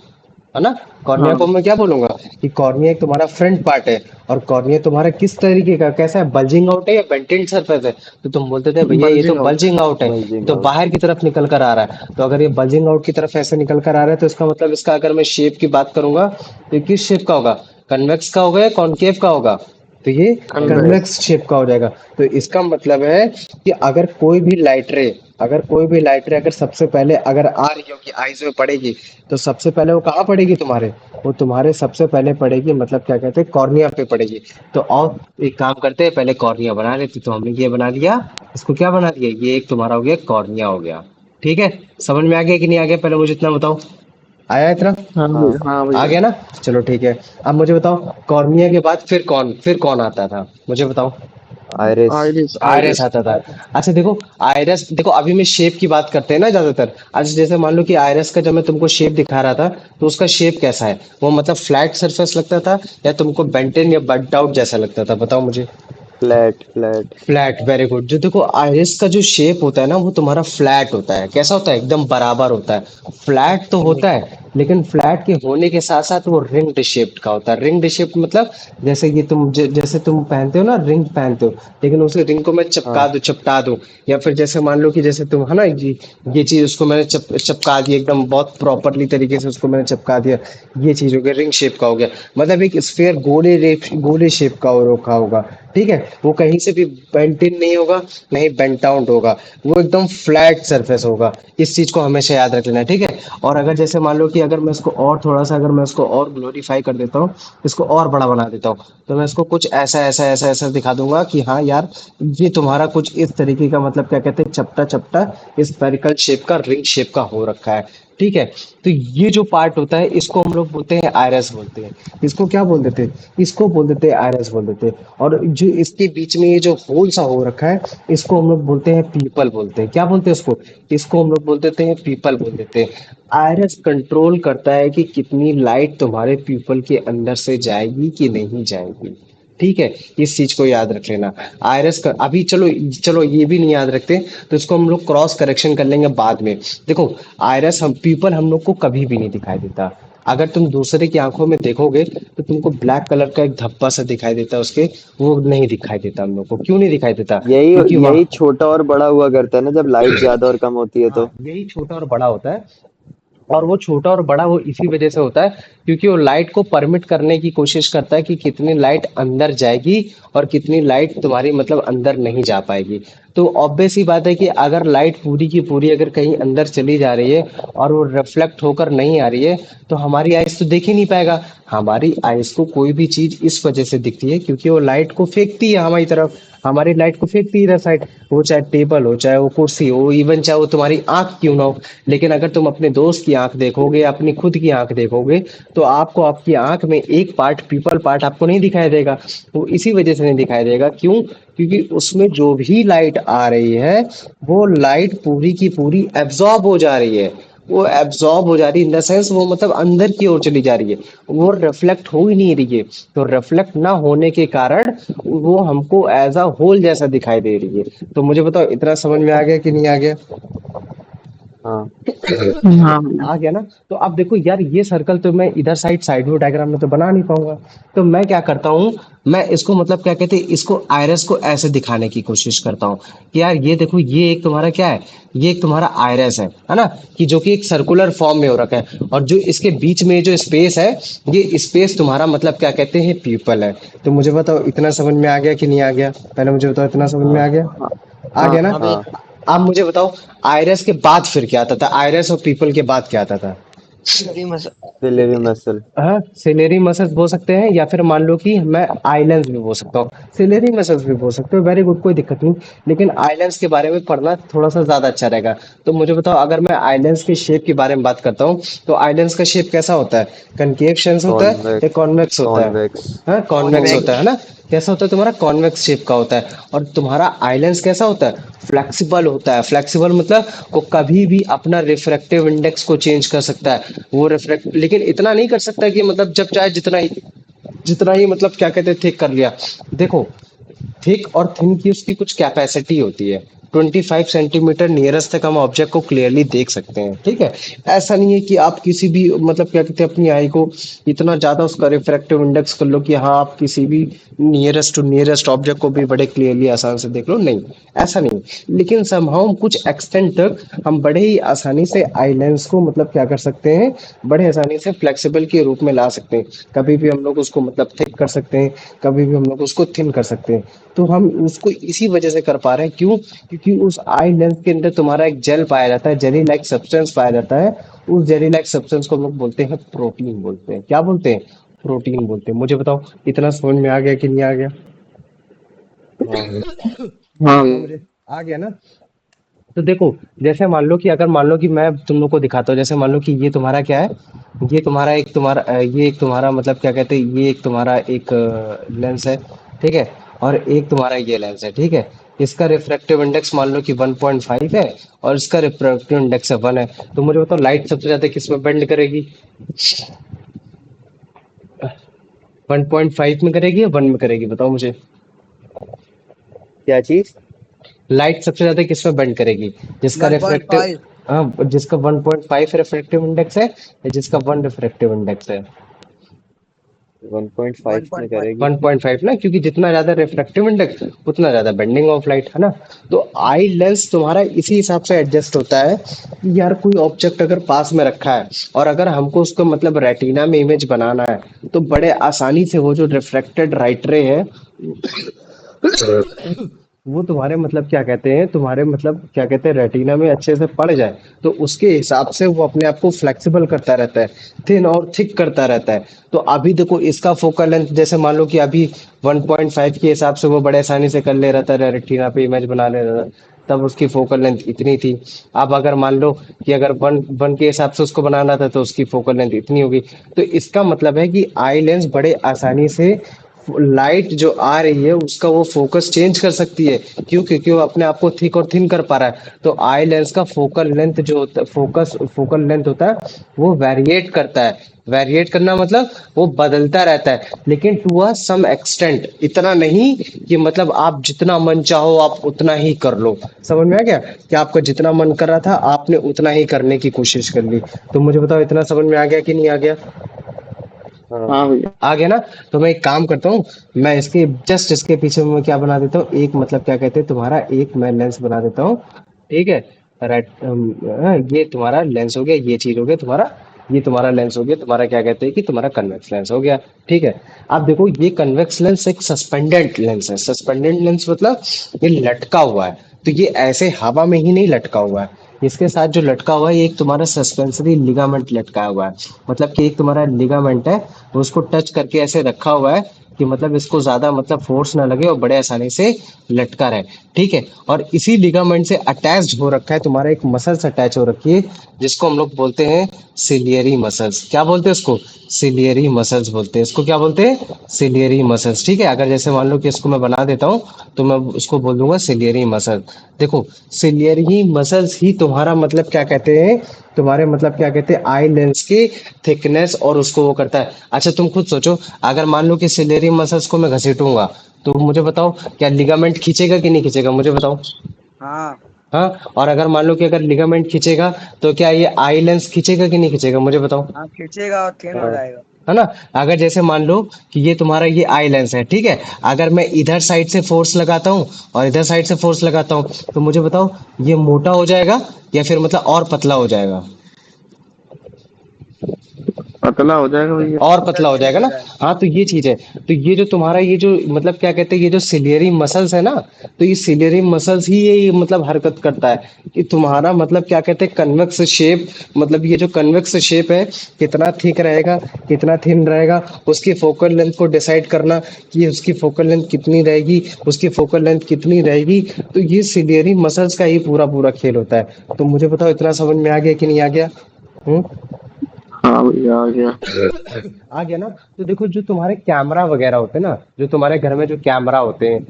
है ना। कॉर्निया हाँ को मैं क्या बोलूंगा कि कॉर्निया एक तुम्हारा फ्रंट पार्ट है। और कॉर्निया तुम्हारा किस तरीके का, कैसा है, बल्जिंग आउट है या बेंटेड सरफेस है? तो तुम बोलते थे भैया ये तो बल्जिंग आउट। बल्जिंग आउट है, ये Bulging तो out. बाहर की तरफ निकल कर आ रहा है। तो अगर ये बल्जिंग आउट की तरफ ऐसे निकल कर आ रहा है, तो इसका मतलब इसका अगर मैं शेप की बात करूंगा, तो ये किस शेप का होगा? कन्वेक्स का होगा या कॉनकेव का होगा? तो ये कन्वेक्स। कन्वेक्स शेप का हो जाएगा। तो इसका मतलब है कि अगर कोई भी लाइट रे अगर सबसे पहले अगर आ रही हो कि आईज में पड़ेगी, तो सबसे पहले वो कहाँ पड़ेगी तुम्हारे? वो तुम्हारे सबसे पहले पड़ेगी, मतलब क्या कहते हैं, कॉर्निया पे पड़ेगी। तो और एक काम करते हैं, पहले कॉर्निया बना लेते। तो हमने ये बना लिया, इसको क्या बना दिया, ये एक तुम्हारा हो गया कॉर्निया हो गया, ठीक है। समझ में आ गया कि नहीं आ गया, पहले मुझे इतना बताओ। आया इतना? हाँ हाँ, भैया हाँ आ भैया। गया ना। चलो ठीक है। अब मुझे बताओ, कॉर्निया के बाद फिर कौन आता था, मुझे बताओ। iris. Iris iris iris. आता था। अच्छा देखो, आयरस देखो, अभी मैं शेप की बात करते हैं ना ज्यादातर। अच्छा जैसे मान लो कि आयरस का जब मैं तुमको शेप दिखा रहा था, तो उसका शेप कैसा है? वो मतलब फ्लैट सरफेस लगता था, या तुमको बेंटेन या बट आउट जैसा लगता था, बताओ मुझे। Flat, flat. Flat, very good. जो देखो आइरिस का जो शेप होता है ना, वो तुम्हारा फ्लैट होता है। कैसा होता है? एकदम बराबर होता है। फ्लैट तो होता है, लेकिन फ्लैट के होने के साथ साथ वो रिंग्ड शेप्ड का होता है। रिंग्ड शेप्ड मतलब जैसे ये जैसे तुम पहनते हो ना, रिंग पहनते हो, लेकिन उस रिंग को मैं हाँ, चपटा दूं। या फिर जैसे मान लो कि जैसे तुम है ना, ये चीज उसको मैंने चपका दी एकदम बहुत प्रॉपरली तरीके से, उसको मैंने चपका दिया। ये चीज हो गया, रिंग शेप का हो गया। मतलब एक स्फीयर गोले शेप का हो रखा होगा, ठीक है। वो कहीं से भी बेंट इन नहीं होगा, नहीं बेंट आउट होगा। वो एकदम फ्लैट सरफेस होगा। इस चीज को हमेशा याद रख लेना है, ठीक है। और अगर जैसे मान लो कि अगर मैं इसको और थोड़ा सा, अगर मैं इसको और ग्लोरीफाई कर देता हूँ, इसको और बड़ा बना देता हूँ, तो मैं इसको कुछ ऐसा ऐसा ऐसा ऐसा दिखा दूंगा कि हाँ यार, ये तुम्हारा कुछ इस तरीके का, मतलब क्या कहते हैं, चपटा चपटा स्फेरिकल शेप का, रिंग शेप का हो रखा है। ठीक है। तो ये जो पार्ट होता है इसको हम लोग बोलते हैं आयरस बोलते हैं। इसको क्या बोल देते हैं? इसको बोल देते हैं आयरस बोल देते हैं। और जो इसके बीच में ये जो होल सा हो रखा है इसको हम लोग बोलते हैं पीपल बोलते हैं। क्या बोलते हैं इसको? इसको हम लोग बोल देते हैं पीपल बोल देते हैं। आयरस कंट्रोल करता है कि कितनी लाइट तुम्हारे पीपल के अंदर से जाएगी कि नहीं जाएगी। ठीक है, इस चीज को याद रख लेना। आयरस का अभी चलो, चलो ये भी नहीं याद रखते तो इसको हम लोग क्रॉस करेक्शन कर लेंगे बाद में। देखो, आयरस हम पीपल हम लोग को कभी भी नहीं दिखाई देता। अगर तुम दूसरे की आंखों में देखोगे तो तुमको ब्लैक कलर का एक धब्बा सा दिखाई देता है उसके, वो नहीं दिखाई देता हम लोग को। क्यों नहीं दिखाई देता? यही क्योंकि यही वहाँ, छोटा और बड़ा हुआ करता है ना, जब लाइट ज्यादा और कम होती है तो। हाँ, यही छोटा और बड़ा होता है। और वो छोटा और बड़ा वो इसी वजह से होता है क्योंकि वो लाइट को परमिट करने की कोशिश करता है कि कितनी लाइट अंदर जाएगी और कितनी लाइट तुम्हारी मतलब अंदर नहीं जा पाएगी। तो ऑब्वियस ही बात है कि अगर लाइट पूरी की पूरी अगर कहीं अंदर चली जा रही है और वो रिफ्लेक्ट होकर नहीं आ रही है तो हमारी आइज तो देख ही नहीं पाएगा। हमारी आइज को कोई भी चीज इस वजह से दिखती है क्योंकि वो लाइट को फेंकती है हमारी तरफ। हमारी लाइट को फेंकती है इधर साइड, वो चाहे टेबल हो, चाहे वो कुर्सी हो, इवन चाहे वो तुम्हारी आंख क्यों ना हो। लेकिन अगर तुम अपने दोस्त की आंख देखोगे, अपनी खुद की आंख देखोगे, तो आपको आपकी आंख में एक पार्ट, पीपल पार्ट आपको नहीं दिखाई देगा। वो इसी वजह से नहीं दिखाई देगा। क्यों? क्योंकि उसमें जो भी लाइट आ रही है वो लाइट पूरी की पूरी एब्जॉर्ब हो जा रही है। वो एब्जॉर्ब हो जा रही है इन द सेंस वो मतलब अंदर की ओर चली जा रही है, वो रिफ्लेक्ट हो ही नहीं रही है। तो रिफ्लेक्ट ना होने के कारण वो हमको एज अ होल जैसा दिखाई दे रही है। तो मुझे बताओ, इतना समझ में आ गया कि नहीं आ गया? हाँ। हाँ भैया। आ गया ना? तो अब देखो यार, ये सर्कल तो मैं इधर साइड व्यू डायग्राम में तो बना नहीं पाऊंगा। तो मैं क्या करता हूँ, मैं इसको मतलब क्या कहते हैं, इसको आयरस को ऐसे दिखाने की कोशिश करता हूँ कि यार ये देखो, ये एक तुम्हारा क्या है, ये एक तुम्हारा आयरस है ना, कि जो कि एक सर्कुलर फॉर्म में हो रखा है। और जो इसके बीच में जो स्पेस है, ये स्पेस तुम्हारा मतलब क्या कहते हैं, पीपल है। तो मुझे बताओ, इतना समझ में आ गया कि नहीं आ गया? पहले मुझे बताओ, इतना समझ में हाँ। आ गया? हाँ आ हाँ गया ना? हाँ भैया। हाँ। अब मुझे बताओ, आयरस के बाद फिर क्या आता था? आयरस और पीपल के बाद क्या आता था? सॉरी मस सिलेरी मसल। हाँ, सिलेरी मसल्स बोल सकते हैं, या फिर मान लो कि मैं आइलैंड्स भी बोल सकता हूँ, सिलेरी मसल्स भी बोल सकते हो। वेरी गुड, कोई दिक्कत नहीं। लेकिन आइलैंड्स के बारे में पढ़ना थोड़ा सा ज्यादा अच्छा रहेगा। तो मुझे बताओ, अगर मैं आइलैंड्स के शेप के बारे में बात करता हूँ तो आइलैंड्स का शेप कैसा होता है? कनकेव शेल्स होता है या कॉन्वेक्स। कॉन्वेक्स होता है? कॉन्वेक्स। हाँ, कॉन्वेक्स कॉन्वेक्स। होता है ना? कैसा होता है तुम्हारा? कॉन्वेक्स शेप का होता है। और तुम्हारा आइलैंड्स कैसा होता है? फ्लेक्सिबल होता है। फ्लेक्सिबल मतलब वो कभी भी अपना रिफ्रैक्टिव इंडेक्स को चेंज कर सकता है। वो रिफ्रैक्ट, लेकिन इतना नहीं कर सकता कि मतलब जब चाहे जितना ही मतलब क्या कहते हैं थिक कर लिया। देखो, थिक और थिन की उसकी कुछ कैपेसिटी होती है। 25 सेंटीमीटर नियरेस्ट तक हम ऑब्जेक्ट को क्लियरली देख सकते हैं, ठीक है। ऐसा नहीं है कि आप किसी भी मतलब क्या कहते हैं अपनी आई को इतना ज्यादा उसका रिफ्रैक्टिव इंडेक्स कर लो कि हाँ आप किसी भी नियरेस्ट टू नियरेस्ट ऑब्जेक्ट को भी बड़े क्लियरली आसान से देख लो, नहीं, ऐसा नहीं। लेकिन समहाउ कुछ एक्सटेंट तक हम बड़े ही आसानी से आई लेंस को मतलब क्या कर सकते हैं, बड़े आसानी से फ्लेक्सिबल के रूप में ला सकते हैं। कभी भी हम लोग उसको मतलब थिक कर सकते हैं, कभी भी हम लोग उसको थिन कर सकते हैं। तो हम उसको इसी वजह से कर पा रहे हैं। क्यों? क्योंकि उस आई लेंस के अंदर तुम्हारा एक जेल पाया जाता है, जेली लाइक सब्सटेंस पाया जाता है। उस जेली लाइक सब्सटेंस को हम लोग बोलते हैं प्रोटीन बोलते हैं। क्या बोलते हैं? प्रोटीन बोलते हैं। मुझे बताओ, इतना समझ में आ गया कि नहीं आ गया? हाँ। हाँ इतना मुझे आ गया ना? तो देखो, जैसे मान लो कि अगर मान लो कि मैं तुम लोग को दिखाता हूँ, जैसे मान लो कि ये तुम्हारा क्या है, ये तुम्हारा एक तुम्हारा ये एक तुम्हारा मतलब क्या कहते हैं, ये एक तुम्हारा एक लेंस है, ठीक है। और एक तुम्हारा ये लेंस है, ठीक है। इसका रिफ्रैक्टिव इंडेक्स मान लो कि 1.5 है और इसका रिफ्रैक्टिव इंडेक्स है 1 है। तो मुझे बताओ, लाइट सबसे ज्यादा किस में बेंड करेगी? 1.5 में करेगी या 1 में करेगी? बताओ मुझे। क्या चीज? लाइट सबसे ज्यादा किस में बेंड करेगी? जिसका रिफ्रैक्टिव, 1.5। हाँ, जिसका 1.5 रिफ्रैक्टिव इंडेक्स है या जिसका 1 रिफ्रैक्टिव इंडेक्स है? 1.5 में 1.5। करेगी। 1.5 ना, क्योंकि जितना ज्यादा रिफ्रैक्टिव इंडेक्स उतना ज्यादा बेंडिंग ऑफ लाइट, है ना। तो आई लेंस तुम्हारा इसी हिसाब से एडजस्ट होता है कि यार कोई ऑब्जेक्ट अगर पास में रखा है और अगर हमको उसको मतलब रेटिना में इमेज बनाना है तो बड़े आसानी से वो जो रिफ्रैक्टेड लाइट रे है वो तुम्हारे मतलब क्या कहते हैं, तुम्हारे मतलब क्या कहते हैं रेटिना में अच्छे से पड़ जाए, तो उसके हिसाब से वो अपने आप को फ्लेक्सिबल करता रहता है, थिन और थिक करता रहता है। तो अभी देखो इसका फोकल लेंथ जैसे मान लो कि अभी 1.5 के हिसाब से वो बड़े आसानी से कर ले रहा था, रेटिना पे इमेज बना ले रहा था, तब उसकी फोकल लेंथ इतनी थी। अब अगर मान लो कि अगर वन वन के हिसाब से उसको बनाना था तो उसकी फोकल लेंथ इतनी होगी। तो इसका मतलब है कि आई लेंस बड़े आसानी से लाइट जो आ रही है उसका वो फोकस चेंज कर सकती है। क्यों? क्योंकि वो अपने आप को थिक और थिन कर पा रहा है। तो आई लेंस का फोकल लेंथ जो होता है, फोकल लेंथ होता है, वो वेरिएट करता है। वेरिएट करना मतलब वो बदलता रहता है, लेकिन टू अ सम एक्सटेंट, इतना नहीं कि मतलब आप जितना मन चाहो आप उतना ही कर लो। समझ में आ गया कि आपका जितना मन कर रहा था आपने उतना ही करने की कोशिश कर ली। तो मुझे बताओ इतना समझ में आ गया कि नहीं आ गया? हाँ। हाँ भैया। आ गया ना? तो मैं एक काम करता हूँ, मैं इसके जस्ट इसके पीछे मैं क्या बना देता हूँ, एक मतलब क्या कहते हैं तुम्हारा एक मैं लेंस बना देता हूँ। ठीक है? राइट, ये तुम्हारा लेंस हो गया, ये चीज हो गया तुम्हारा, ये तुम्हारा लेंस हो गया, तुम्हारा क्या कहते हैं कि तुम्हारा कन्वेक्स लेंस हो गया। ठीक है? अब देखो ये कन्वेक्स लेंस एक सस्पेंडेड लेंस है। सस्पेंडेड लेंस मतलब ये लटका हुआ है। तो ये ऐसे हवा में ही नहीं लटका हुआ है, इसके साथ जो लटका हुआ है ये एक तुम्हारा सस्पेंसरी लिगामेंट लटका हुआ है। मतलब कि एक तुम्हारा लिगामेंट है, तो उसको टच करके ऐसे रखा हुआ है कि मतलब इसको ज्यादा मतलब फोर्स ना लगे और बड़े आसानी से लटका रहे। ठीक है? और इसी लिगामेंट से अटैच्ड हो रखा है तुम्हारा एक मसल्स अटैच हो रखी है, जिसको हम लोग बोलते हैं सिलियरी मसल्स। क्या बोलते हैं इसको? सिलियरी मसल्स बोलते हैं इसको। क्या बोलते हैं? Ciliary muscles. ठीक है? अगर जैसे मान लो कि इसको मैं बना देता हूँ तो मैं उसको बोल दूंगा सिलियरी मसल। देखो सिलियरी मसल्स ही तुम्हारा मतलब क्या कहते हैं, तुम्हारे मतलब क्या कहते हैं आई लेंस की थिकनेस और उसको वो करता है। अच्छा तुम खुद सोचो, अगर मान लो कि सिलेरी मसल्स को मैं घसीटूंगा तो मुझे बताओ क्या लिगामेंट खींचेगा कि नहीं खींचेगा? मुझे बताओ। हाँ हाँ, और अगर मान लो कि अगर लिगामेंट खींचेगा तो क्या ये आई लेंस खींचेगा कि नहीं खींचेगा? मुझे बताओ। हाँ, खींचेगा और थिन हो हाँ, जाएगा। है ना? अगर जैसे मान लो कि ये तुम्हारा ये आई लेंस है, ठीक है, अगर मैं इधर साइड से फोर्स लगाता हूँ और इधर साइड से फोर्स लगाता हूँ तो मुझे बताओ ये मोटा हो जाएगा या फिर मतलब और पतला हो जाएगा? पतला हो जाएगा भैया। और उधर पतला हो थिन जाएगा हो ना? जाएगा। हाँ, तो ये चीज है। तो ये जो तुम्हारा ये जो मतलब क्या कहते हैं ये जो सिलियरी मसल्स है ना, तो ये सिलियरी मसल्स ही ये मतलब हरकत करता है कि तुम्हारा मतलब क्या कहते हैं कन्वेक्स शेप, मतलब ये जो कन्वेक्स शेप है कितना थिक रहेगा कितना थिन रहेगा, उसकी फोकल लेंथ को डिसाइड करना कि उसकी फोकल लेंथ कितनी रहेगी, उसकी फोकल लेंथ कितनी रहेगी। तो ये सिलियरी मसल्स का ही पूरा पूरा खेल होता है। तो मुझे बताओ इतना समझ में आ गया कि नहीं आ गया? हम्म? हाँ भैया आ गया। आ गया ना? तो देखो जो तुम्हारे कैमरा वगैरह होते हैं ना, जो तुम्हारे घर में जो कैमरा होते हैं,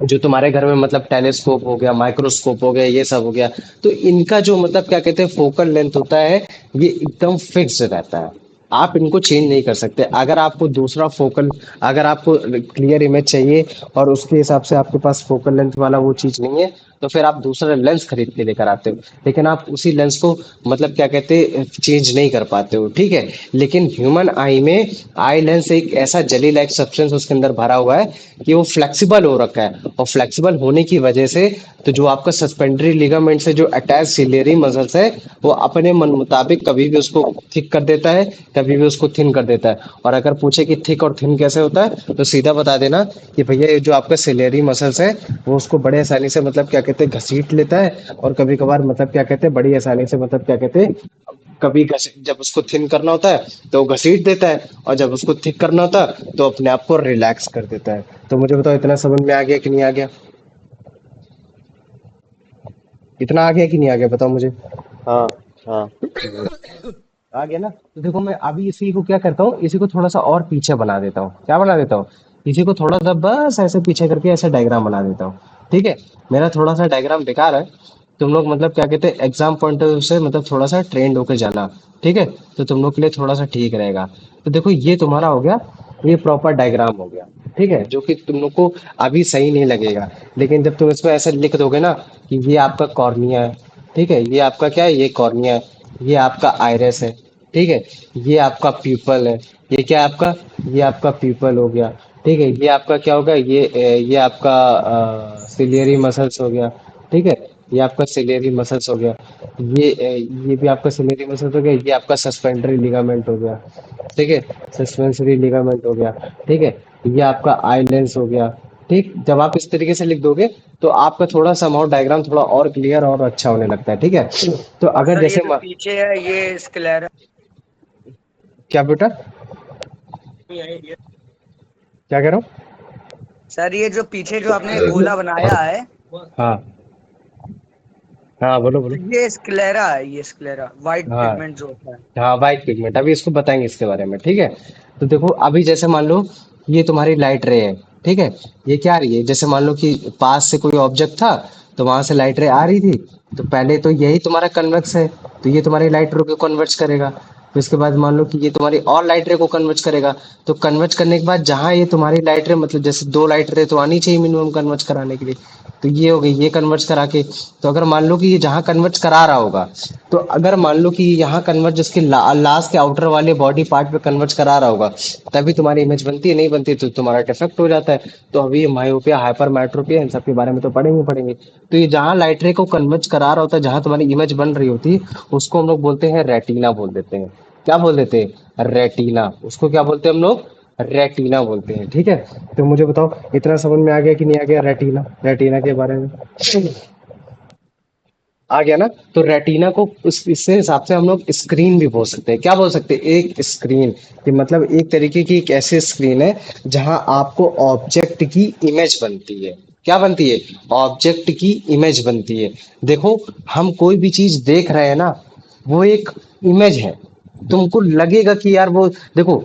जो तुम्हारे घर में मतलब टेलीस्कोप हो गया, माइक्रोस्कोप हो गया, ये सब हो गया, तो इनका जो मतलब क्या कहते हैं फोकल लेंथ होता है, ये एकदम फिक्स्ड रहता है। आप इनको चेंज नहीं कर सकते। अगर आपको दूसरा फोकल, अगर आपको क्लियर इमेज चाहिए और उसके हिसाब से आपके पास फोकल लेंथ वाला वो चीज नहीं है, तो फिर आप दूसरा लेंस खरीद के लेकर आते हो, लेकिन आप उसी लेंस को मतलब क्या कहते हैं चेंज नहीं कर पाते हो। ठीक है? लेकिन ह्यूमन आई में आई लेंस एक ऐसा जेली लाइक सब्सटेंस उसके अंदर भरा हुआ है कि वो फ्लेक्सिबल हो रखा है, और फ्लेक्सिबल होने की वजह से तो जो आपका सस्पेंडरी लिगामेंट से जो अटैच सिलेरी मसल्स है वो अपने मन मुताबिक कभी भी उसको थिक कर देता है, कभी भी उसको थिन कर देता है। और अगर पूछे कि थिक और थिन कैसे होता है तो सीधा बता देना कि भैया ये जो आपका सिलेरी मसल्स है वो उसको बड़े आसानी से मतलब क्या कहते हैं घसीट लेता है, और कभी कभार मतलब क्या कहते हैं बड़ी आसानी से मतलब क्या कहते हैं कभी जब उसको थिन करना होता है तो वो घसीट देता है, और जब उसको थिक करना होता है तो अपने आप को रिलैक्स कर देता है। तो मुझे बताओ इतना समझ में आ गया कि नहीं आ गया? इतना आ गया कि नहीं आ गया बताओ मुझे? हाँ। हाँ। आ गया ना? तो देखो मैं अभी इसी को क्या करता हूँ, इसी को थोड़ा सा और पीछे बना देता हूँ। क्या बना देता हूँ? इसी को थोड़ा सा बस ऐसे पीछे करके ऐसे डायग्राम बना देता हूँ। ठीक है? मेरा थोड़ा सा डायग्राम बेकार है, तुम लोग मतलब क्या कहते हैं एग्जाम पॉइंट ऑफ व्यू से मतलब थोड़ा सा ट्रेंड होके जाना। ठीक है? तो तुम लोग के लिए थोड़ा सा ठीक रहेगा। तो देखो ये तुम्हारा हो गया, ये प्रॉपर डायग्राम हो गया। ठीक है? जो कि तुम लोग को अभी सही नहीं लगेगा, लेकिन जब तुम इसमें ऐसे लिख दोगे ना कि ये आपका कॉर्निया है, ठीक है, ये आपका क्या है, ये कॉर्निया है, ये आपका आइरिस है, ठीक है, ये आपका प्यूपल है, ये क्या है आपका, ये आपका प्यूपल हो गया। ठीक है? ये आपका क्या होगा, ये आपका सिलियरी मसल्स हो गया। ठीक है? ये आपका सिलियरी मसल्स हो गया। ये भी आपका सिलियरी मसल्स हो गया, ये आपका सस्पेंडरी लिगामेंट हो गया। ठीक है? सस्पेंसरी लिगामेंट हो गया। ठीक है? ये आपका आई लेंस हो गया। ठीक, जब आप इस तरीके से लिख दोगे तो आपका थोड़ा सा अमाउंट डायग्राम थोड़ा और क्लियर और अच्छा होने लगता है। ठीक है, तो और अगर सर ये जैसे जो पीछे है ये स्क्लेरा क्या बेटा, क्या कह रहा हूँ? सर, ये जो पीछे जो आपने गोला बनाया है हाँ हाँ, बोलो तो बोलो। ये स्क्लेरा है, ये स्क्लेरा व्हाइट हाँ पिगमेंट जो होता है। हाँ, वाइट पिगमेंट, अभी इसको बताएंगे इसके बारे में। ठीक है, तो देखो अभी जैसे मान लो ये तुम्हारी लाइट रे है। ठीक है, ये क्या आ रही है, जैसे मान लो कि पास से कोई ऑब्जेक्ट था तो वहां से लाइट रे आ रही थी, तो पहले तो यही तुम्हारा कन्वेक्स है, तो ये तुम्हारी लाइट रे को कन्वर्ट करेगा। फिर इसके बाद मान लो कि ये तुम्हारी और लाइट रे को कन्वर्ट करेगा, तो कन्वर्ट करने के बाद जहां ये तुम्हारी लाइट रे मतलब जैसे दो लाइट रे तो आनी चाहिए मिनिमम कन्वर्ट कराने के लिए, तो ये हो गई ये कन्वर्ट करा के। तो अगर मान लो कि ये जहां कन्वर्ट करा रहा होगा, तो अगर मान लो कि यहाँ कन्वर्ट जिसके लास्ट के आउटर वाले बॉडी पार्ट पे कन्वर्ट करा रहा होगा, तभी तुम्हारी इमेज बनती है, नहीं बनती तो तुम्हारा डिफेक्ट हो जाता है। तो अभी मायोपिया, हाइपर मेट्रोपिया, इन सब के बारे में तो पढ़ेंगे। तो ये जहाँ लाइट रे को कन्वर्ट करा रहा होता है, जहाँ तुम्हारी इमेज बन रही होती है, उसको हम लोग बोलते हैं रेटिना बोल देते हैं। क्या बोल देते हैं? रेटिना। उसको क्या बोलते हैं हम लोग? रेटिना बोलते हैं। ठीक है, तो मुझे बताओ इतना समझ में आ गया कि नहीं आ गया रेटिना, रेटिना के बारे में? आ गया ना? तो रेटिना को उस इससे हिसाब से हम लोग स्क्रीन भी बोल सकते हैं। क्या बोल सकते हैं? एक स्क्रीन, कि मतलब एक तरीके की एक ऐसी स्क्रीन है जहां आपको ऑब्जेक्ट की इमेज बनती है। क्या बनती है? ऑब्जेक्ट की इमेज बनती है। देखो, हम कोई भी चीज देख रहे हैं ना, वो एक इमेज है। तुमको लगेगा कि यार वो, देखो,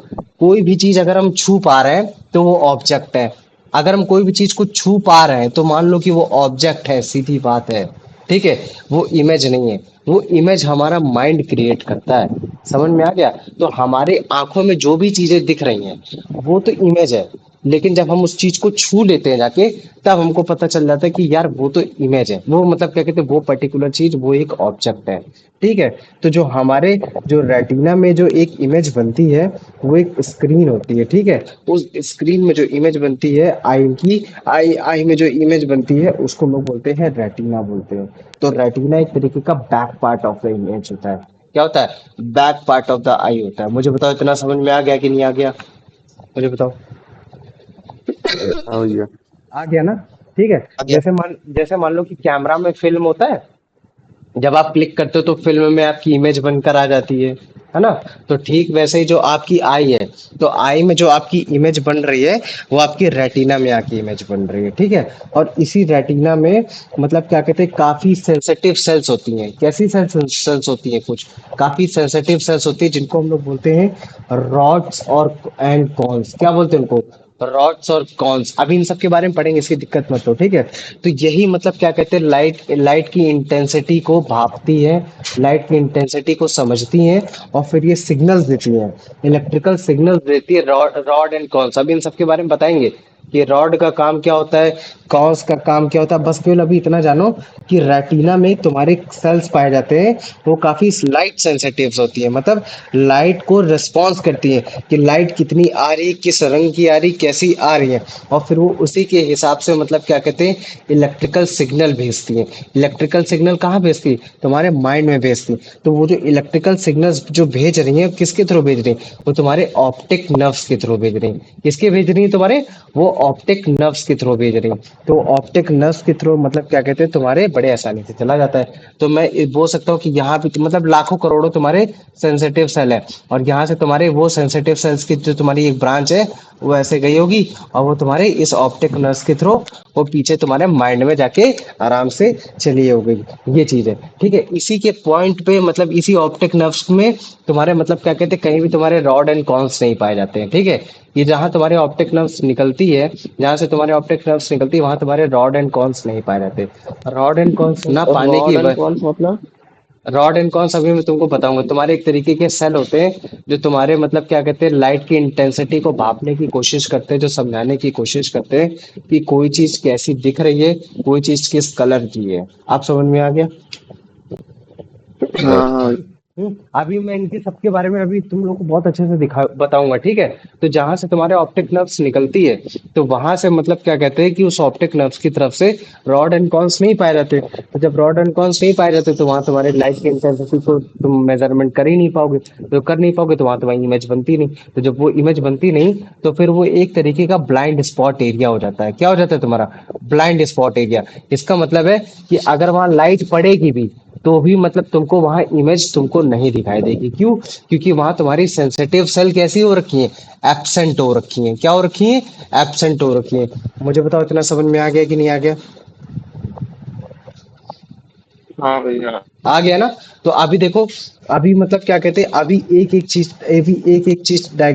कोई भी चीज अगर हम छू पा रहे हैं तो वो ऑब्जेक्ट है। अगर हम कोई भी चीज को छू पा रहे हैं तो मान लो कि वो ऑब्जेक्ट है, सीधी बात है। ठीक है, वो इमेज नहीं है, वो इमेज हमारा माइंड क्रिएट करता है। समझ में आ गया? तो हमारे आंखों में जो भी चीजें दिख रही हैं वो तो इमेज है, लेकिन जब हम उस चीज को छू लेते हैं जाके, तब हमको पता चल जाता है कि यार वो तो इमेज है, वो मतलब क्या कहते हैं, वो पर्टिकुलर चीज वो एक ऑब्जेक्ट है। ठीक है, तो जो हमारे जो रेटिना में जो एक इमेज बनती है वो एक स्क्रीन होती है। ठीक है, उस स्क्रीन में जो इमेज बनती है आई की, आई में जो इमेज बनती है उसको लोग बोलते हैं रेटिना बोलते हैं। तो रेटिना एक तरीके का back part of the image होता है। क्या होता है? बैक पार्ट ऑफ द आई होता है। मुझे बताओ इतना समझ में आ गया कि नहीं आ गया? मुझे बताओ। हाँ भैया। आ गया ना? ठीक है, जैसे मान लो कि कैमरा में फिल्म होता है, जब आप क्लिक करते हो तो फिल्म में आपकी इमेज बनकर आ जाती है ना? तो ठीक वैसे ही जो आपकी आई है, तो आई में जो आपकी इमेज बन रही है वो आपकी रेटिना में आके इमेज बन रही है। ठीक है, और इसी रेटिना में मतलब क्या कहते हैं, काफी सेंसिटिव सेल्स होती हैं। कैसी सेल्स होती हैं? कुछ काफी सेंसिटिव सेल्स होती है जिनको हम लोग बोलते हैं रॉड्स और एंड कॉन्स। क्या बोलते हैं उनको? रॉड्स और कॉन्स। अभी इन सब के बारे में पढ़ेंगे, इसकी दिक्कत मत हो। ठीक है, तो यही मतलब क्या कहते हैं, लाइट की इंटेंसिटी को भापती है, लाइट की इंटेंसिटी को समझती हैं, और फिर ये सिग्नल्स देती हैं, इलेक्ट्रिकल सिग्नल्स देती है रॉड एंड कॉन्स। अभी इन सब के बारे में बताएंगे कि रॉड का काम क्या होता है, कॉन्स का काम क्या होता है। बस केवल अभी इतना जानो कि रेटिना में तुम्हारे सेल्स पाए जाते हैं, वो काफी लाइट सेंसिटिव होती है, मतलब लाइट को रिस्पॉन्स करती है कि लाइट कितनी आ रही, किस रंग की आ रही, कैसी आ रही है, और फिर वो उसी के हिसाब से मतलब क्या कहते हैं, इलेक्ट्रिकल सिग्नल भेजती है। इलेक्ट्रिकल सिग्नल कहाँ भेजती है? तुम्हारे माइंड में भेजती है। तो वो जो इलेक्ट्रिकल सिग्नल्स जो भेज रही है, किसके थ्रू भेज रही है? वो तुम्हारे ऑप्टिक नर्व्स के थ्रू भेज रही है। किसके भेज रही है? तुम्हारे वो ऑप्टिक नर्व्स के थ्रू भेज रही है। तो ऑप्टिक नर्व्स के थ्रू मतलब क्या कहते हैं, तुम्हारे बड़े आसानी से चला जाता है। तो मैं ये बोल सकता हूँ कि यहाँ पे मतलब लाखों करोड़ों तुम्हारे सेंसिटिव सेल है, और यहाँ से तुम्हारे वो सेंसिटिव सेल्स की जो तुम्हारी एक ब्रांच है वो ऐसे गई होगी, और वो तुम्हारे इस ऑप्टिक नर्व्स के थ्रू वो पीछे तुम्हारे माइंड में जाके आराम से चली हो गई। ये चीज है। ठीक है, इसी के पॉइंट पे मतलब इसी ऑप्टिक नर्व्स में तुम्हारे मतलब क्या कहते हैं, कहीं भी तुम्हारे रॉड एंड कॉन्स नहीं पाए जाते हैं। ठीक है, ये जहां तुम्हारे ऑप्टिक नर्व्स निकलती है, जहां से तुम्हारे ऑप्टिक नर्व्स निकलती है, वहां तुम्हारे रॉड एंड कॉन्स नहीं पाए जाते। रॉड एंड कॉन्स ना पाने रॉड की एंड कॉन्स मतलब? रॉड एंड कॉन्स अभी मैं तुमको बताऊंगा। तुम्हारे एक तरीके के सेल होते हैं जो तुम्हारे मतलब क्या कहते हैं, लाइट की इंटेंसिटी को भापने की कोशिश करते हैं, जो समझाने की कोशिश करते हैं कि कोई चीज कैसी दिख रही है, कोई चीज किस कलर की है। आप समझ में आ गया? हाँ हाँ। अभी मैं इनके सबके बारे में अभी तुम लोग को बहुत अच्छे से दिखा बताऊंगा, ठीक है। तो जहां से तुम्हारे ऑप्टिक नर्व्स निकलती है, तो वहां से मतलब क्या कहते हैं कि उस ऑप्टिक नर्व्स की तरफ से रॉड एंड कॉन्स नहीं पाए जाते। तो जब रॉड एंड कॉन्स नहीं पाए जाते तो वहां तुम्हारे लाइट की इंटेंसिटी को तुम मेजरमेंट कर ही नहीं पाओगे। तो कर नहीं पाओगे तो वहां तुम्हारी इमेज बनती नहीं। तो जब वो इमेज बनती नहीं, तो फिर वो एक तरीके का ब्लाइंड स्पॉट एरिया हो जाता है। क्या हो जाता है तुम्हारा? Blind spot area. इसका मतलब है कि अगर वहां लाइट पड़ेगी भी, तो भी मतलब तुमको वहां इमेज तुमको नहीं दिखाई देगी। क्यों? क्योंकि वहां तुम्हारी सेंसिटिव सेल कैसी हो रखी है? एब्सेंट हो रखी है। क्या हो रखी है? एब्सेंट हो रखी है। मुझे बताओ इतना समझ में आ गया कि नहीं आ गया? हाँ भैया। आ गया ना? तो अभी देखो, अभी मतलब क्या कहते हैं,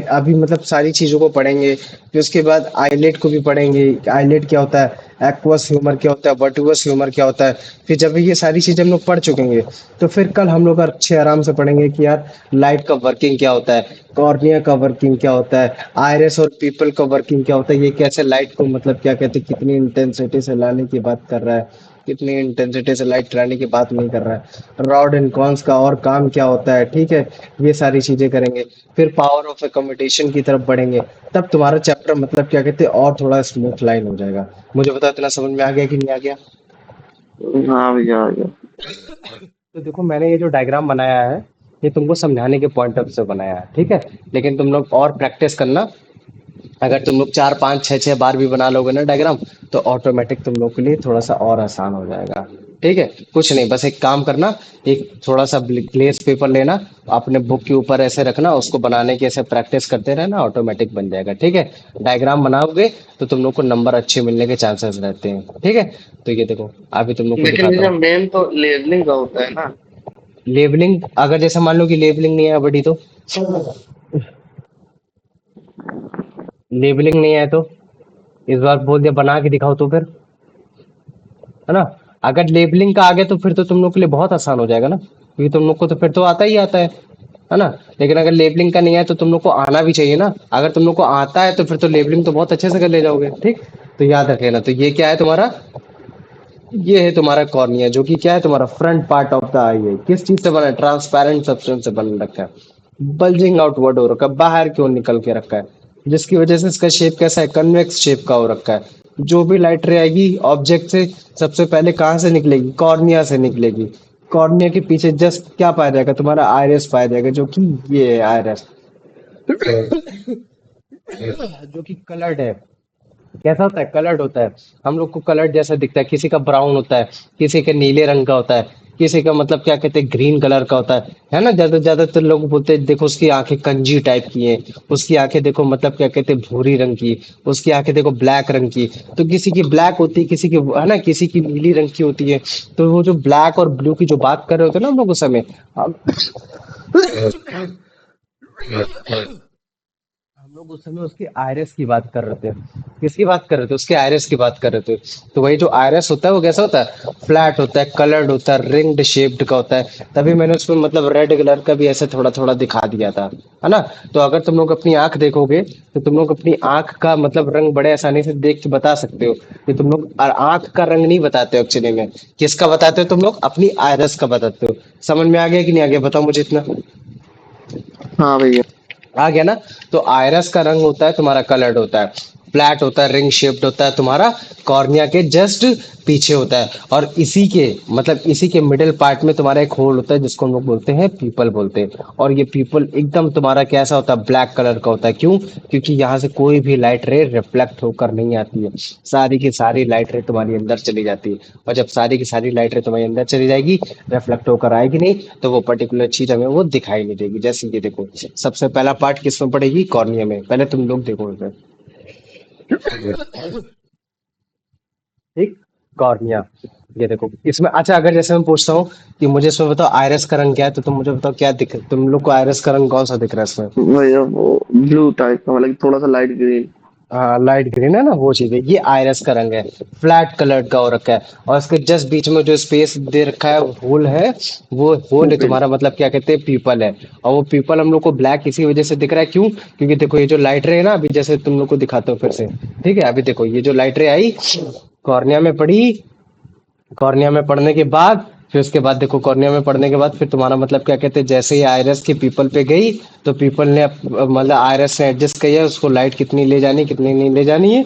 अभी मतलब सारी चीजों को पढ़ेंगे। फिर उसके बाद आइलेट को भी पढ़ेंगे। आइलेट क्या होता है, एक्वस ह्यूमर क्या होता है, वर्टिवस ह्यूमर क्या होता है। फिर जब ये सारी चीजें हम लोग पढ़ चुकेंगे, तो फिर कल हम लोग अच्छे आराम से पढ़ेंगे कि यार लाइट का वर्किंग क्या होता है, कॉर्निया का वर्किंग क्या होता है, आयरस और पीपल का वर्किंग क्या होता है, ये कैसे लाइट को मतलब क्या कहते हैं कितनी इंटेंसिटी से लाने की बात कर रहा है, कितनी इंटेंसिटी से लाइट चलाने की बात नहीं कर रहा है, रॉड एंड कॉन्स का और काम क्या होता है, ठीक है। ये सारी चीजें करेंगे। फिर पावर ऑफ अकोमोडेशन की तरफ बढ़ेंगे। तब तुम्हारा चैप्टर मतलब क्या कहते हैं और थोड़ा स्मूथ लाइन हो जाएगा। मुझे बताओ इतना समझ में आ गया कि नहीं आ गया? हाँ भैया आ गया। तो देखो मैंने ये जो डायग्राम बनाया है, ये तुमको समझाने के पॉइंट ऑफ से बनाया है, ठीक है। लेकिन तुम लोग और प्रैक्टिस करना। अगर तुम लोग 4 5 6 6 बार भी बना लोगे ना डायग्राम, तो ऑटोमेटिक तुम लोग के लिए थोड़ा सा और आसान हो जाएगा। ठीक है। कुछ नहीं, बस एक काम करना, एक थोड़ा सा ग्लेस पेपर लेना, अपने बुक के ऊपर ऐसे रखना, उसको बनाने की ऐसे प्रैक्टिस करते रहना, ऑटोमेटिक बन जाएगा। ठीक है। डायग्राम बनाओगे तो तुम लोग को नंबर अच्छे मिलने के चांसेस रहते हैं। ठीक है। तो ये देखो, अभी तुम लोग को लेकिन दिखाता भैया हूँ। मेन तो लेबलिंग का होता है ना। लेबलिंग, अगर जैसे मान लो कि लेबलिंग नहीं है बड़ी, तो लेबलिंग नहीं है तो इस बार बोल दिया बना के दिखाओ, तो फिर है ना। अगर लेबलिंग का आ गया तो फिर तो तुम लोग के लिए बहुत आसान हो जाएगा ना, क्योंकि तुम लोग को तो फिर तो आता ही आता है ना। लेकिन अगर लेबलिंग का नहीं है तो तुम लोग को आना भी चाहिए ना। अगर तुम लोग को आता है तो फिर तो लेबलिंग तो बहुत अच्छे से कर ले जाओगे। ठीक। तो याद रख लेना। तो ये क्या है तुम्हारा? ये है तुम्हारा कॉर्निया, जो कि क्या है तुम्हारा फ्रंट पार्ट ऑफ द आई है। किस चीज से बना है? ट्रांसपेरेंट सब्सटेंस से बन रखा है। बल्जिंग आउटवर्ड हो रखा है, बाहर क्यों निकल के रखा है, जिसकी वजह से इसका शेप कैसा है? कन्वेक्स शेप का हो रखा है। जो भी लाइट रे आएगी ऑब्जेक्ट से, सबसे पहले कहाँ से निकलेगी? कॉर्निया से निकलेगी। कॉर्निया के पीछे जस्ट क्या पाया जाएगा? तुम्हारा आयरस पाया जाएगा, जो कि ये है आयरस, जो कि कलर्ड है। कैसा होता है? कलर्ड होता है। हम लोग को कलर्ड जैसा दिखता है। किसी का ब्राउन होता है, किसी का नीले रंग का होता है, किसी का मतलब क्या कहते हैं ग्रीन कलर का होता है ना। ज्यादातर लोग बोलते हैं देखो उसकी आंखें कंजी टाइप की हैं, उसकी आंखें देखो मतलब क्या कहते हैं भूरी रंग की, उसकी आंखें देखो ब्लैक रंग की। तो किसी की ब्लैक होती है, किसी की है ना, किसी की नीली रंग की होती है। तो वो जो ब्लैक और ब्लू की जो बात कर रहे होते हैं ना हम लोग उस समय, हम हम लोग उस समय उसकी आयरस की बात कर रहे थे। किसकी बात कर रहे थे? उसके आयरस की बात कर रहे थे। तो वही जो आयरस होता है वो कैसा होता है? फ्लैट होता है, कलर्ड होता है, रिंग्ड शेप्ड का होता है। तभी मैंने उसमें मतलब रेड कलर का भी ऐसे थोड़ा थोड़ा दिखा दिया था, है ना। तो अगर तुम लोग अपनी आंख देखोगे, तो तुम लोग अपनी आंख का मतलब रंग बड़े आसानी से देख के बता सकते हो। कि तुम लोग आंख का रंग नहीं बताते हो एक्चुअली में। किसका बताते हो तुम लोग? अपनी आयरस का बताते हो। समझ में आ गया कि नहीं आ गया? बताओ मुझे इतना। हाँ भैया। आ गया ना? तो आयरस का रंग होता है तुम्हारा कलर्ड होता है, फ्लैट होता है, रिंग शेप्ड होता है, तुम्हारा कॉर्निया के जस्ट पीछे होता है। और इसी के मतलब इसी के मिडिल पार्ट में तुम्हारा एक होल होता है, जिसको हम लोग बोलते हैं पीपल बोलते हैं। और ये पीपल एकदम तुम्हारा कैसा होता है? ब्लैक कलर का होता है। क्यों? क्योंकि यहाँ से कोई भी लाइट रे रिफ्लेक्ट होकर नहीं आती है। सारी की सारी लाइट रे तुम्हारी अंदर चली जाती है। और जब सारी की सारी लाइट रे तुम्हारी अंदर चली जाएगी, रिफ्लेक्ट होकर आएगी नहीं, तो वो पर्टिकुलर चीज हमें वो दिखाई नहीं देगी। जैसे ये देखो, सबसे पहला पार्ट किसमें पड़ेगी? कॉर्निया में। पहले तुम लोग देखो इसे। ठीक। कॉर्निया। ये देखो इसमें। अच्छा, अगर जैसे मैं पूछता हूँ कि मुझे इसमें बताओ आयरस का रंग क्या है, तो तुम मुझे बताओ क्या दिख, तुम लोग को आयरस का रंग कौन सा दिख रहा है इसमें? भैया वो ब्लू टाइप का मतलब थोड़ा सा लाइट ग्रीन। हाँ, लाइट ग्रीन है ना, वो चीज है। ये आयरस का रंग है, फ्लैट कलर्ड का हो रखा है। और इसके जस्ट बीच में जो स्पेस दे रखा है, होल है, वो होल है ओके। तुम्हारा मतलब क्या कहते हैं पीपल है। और वो पीपल हम लोग को ब्लैक इसी वजह से दिख रहा है। क्यों? क्योंकि देखो ये जो लाइट रे है ना, अभी जैसे तुम लोग को दिखाता हूँ फिर से। ठीक है। अभी देखो ये जो लाइट रे आई, कॉर्निया में पड़ी, कॉर्निया में पड़ने के बाद फिर उसके बाद देखो कॉर्निया में पढ़ने के बाद फिर तुम्हारा मतलब क्या कहते हैं, जैसे ही आयरस के पीपल पे गई तो पीपल ने मतलब आयरस ने एडजस्ट किया उसको, लाइट कितनी ले जानी कितनी नहीं ले जानी है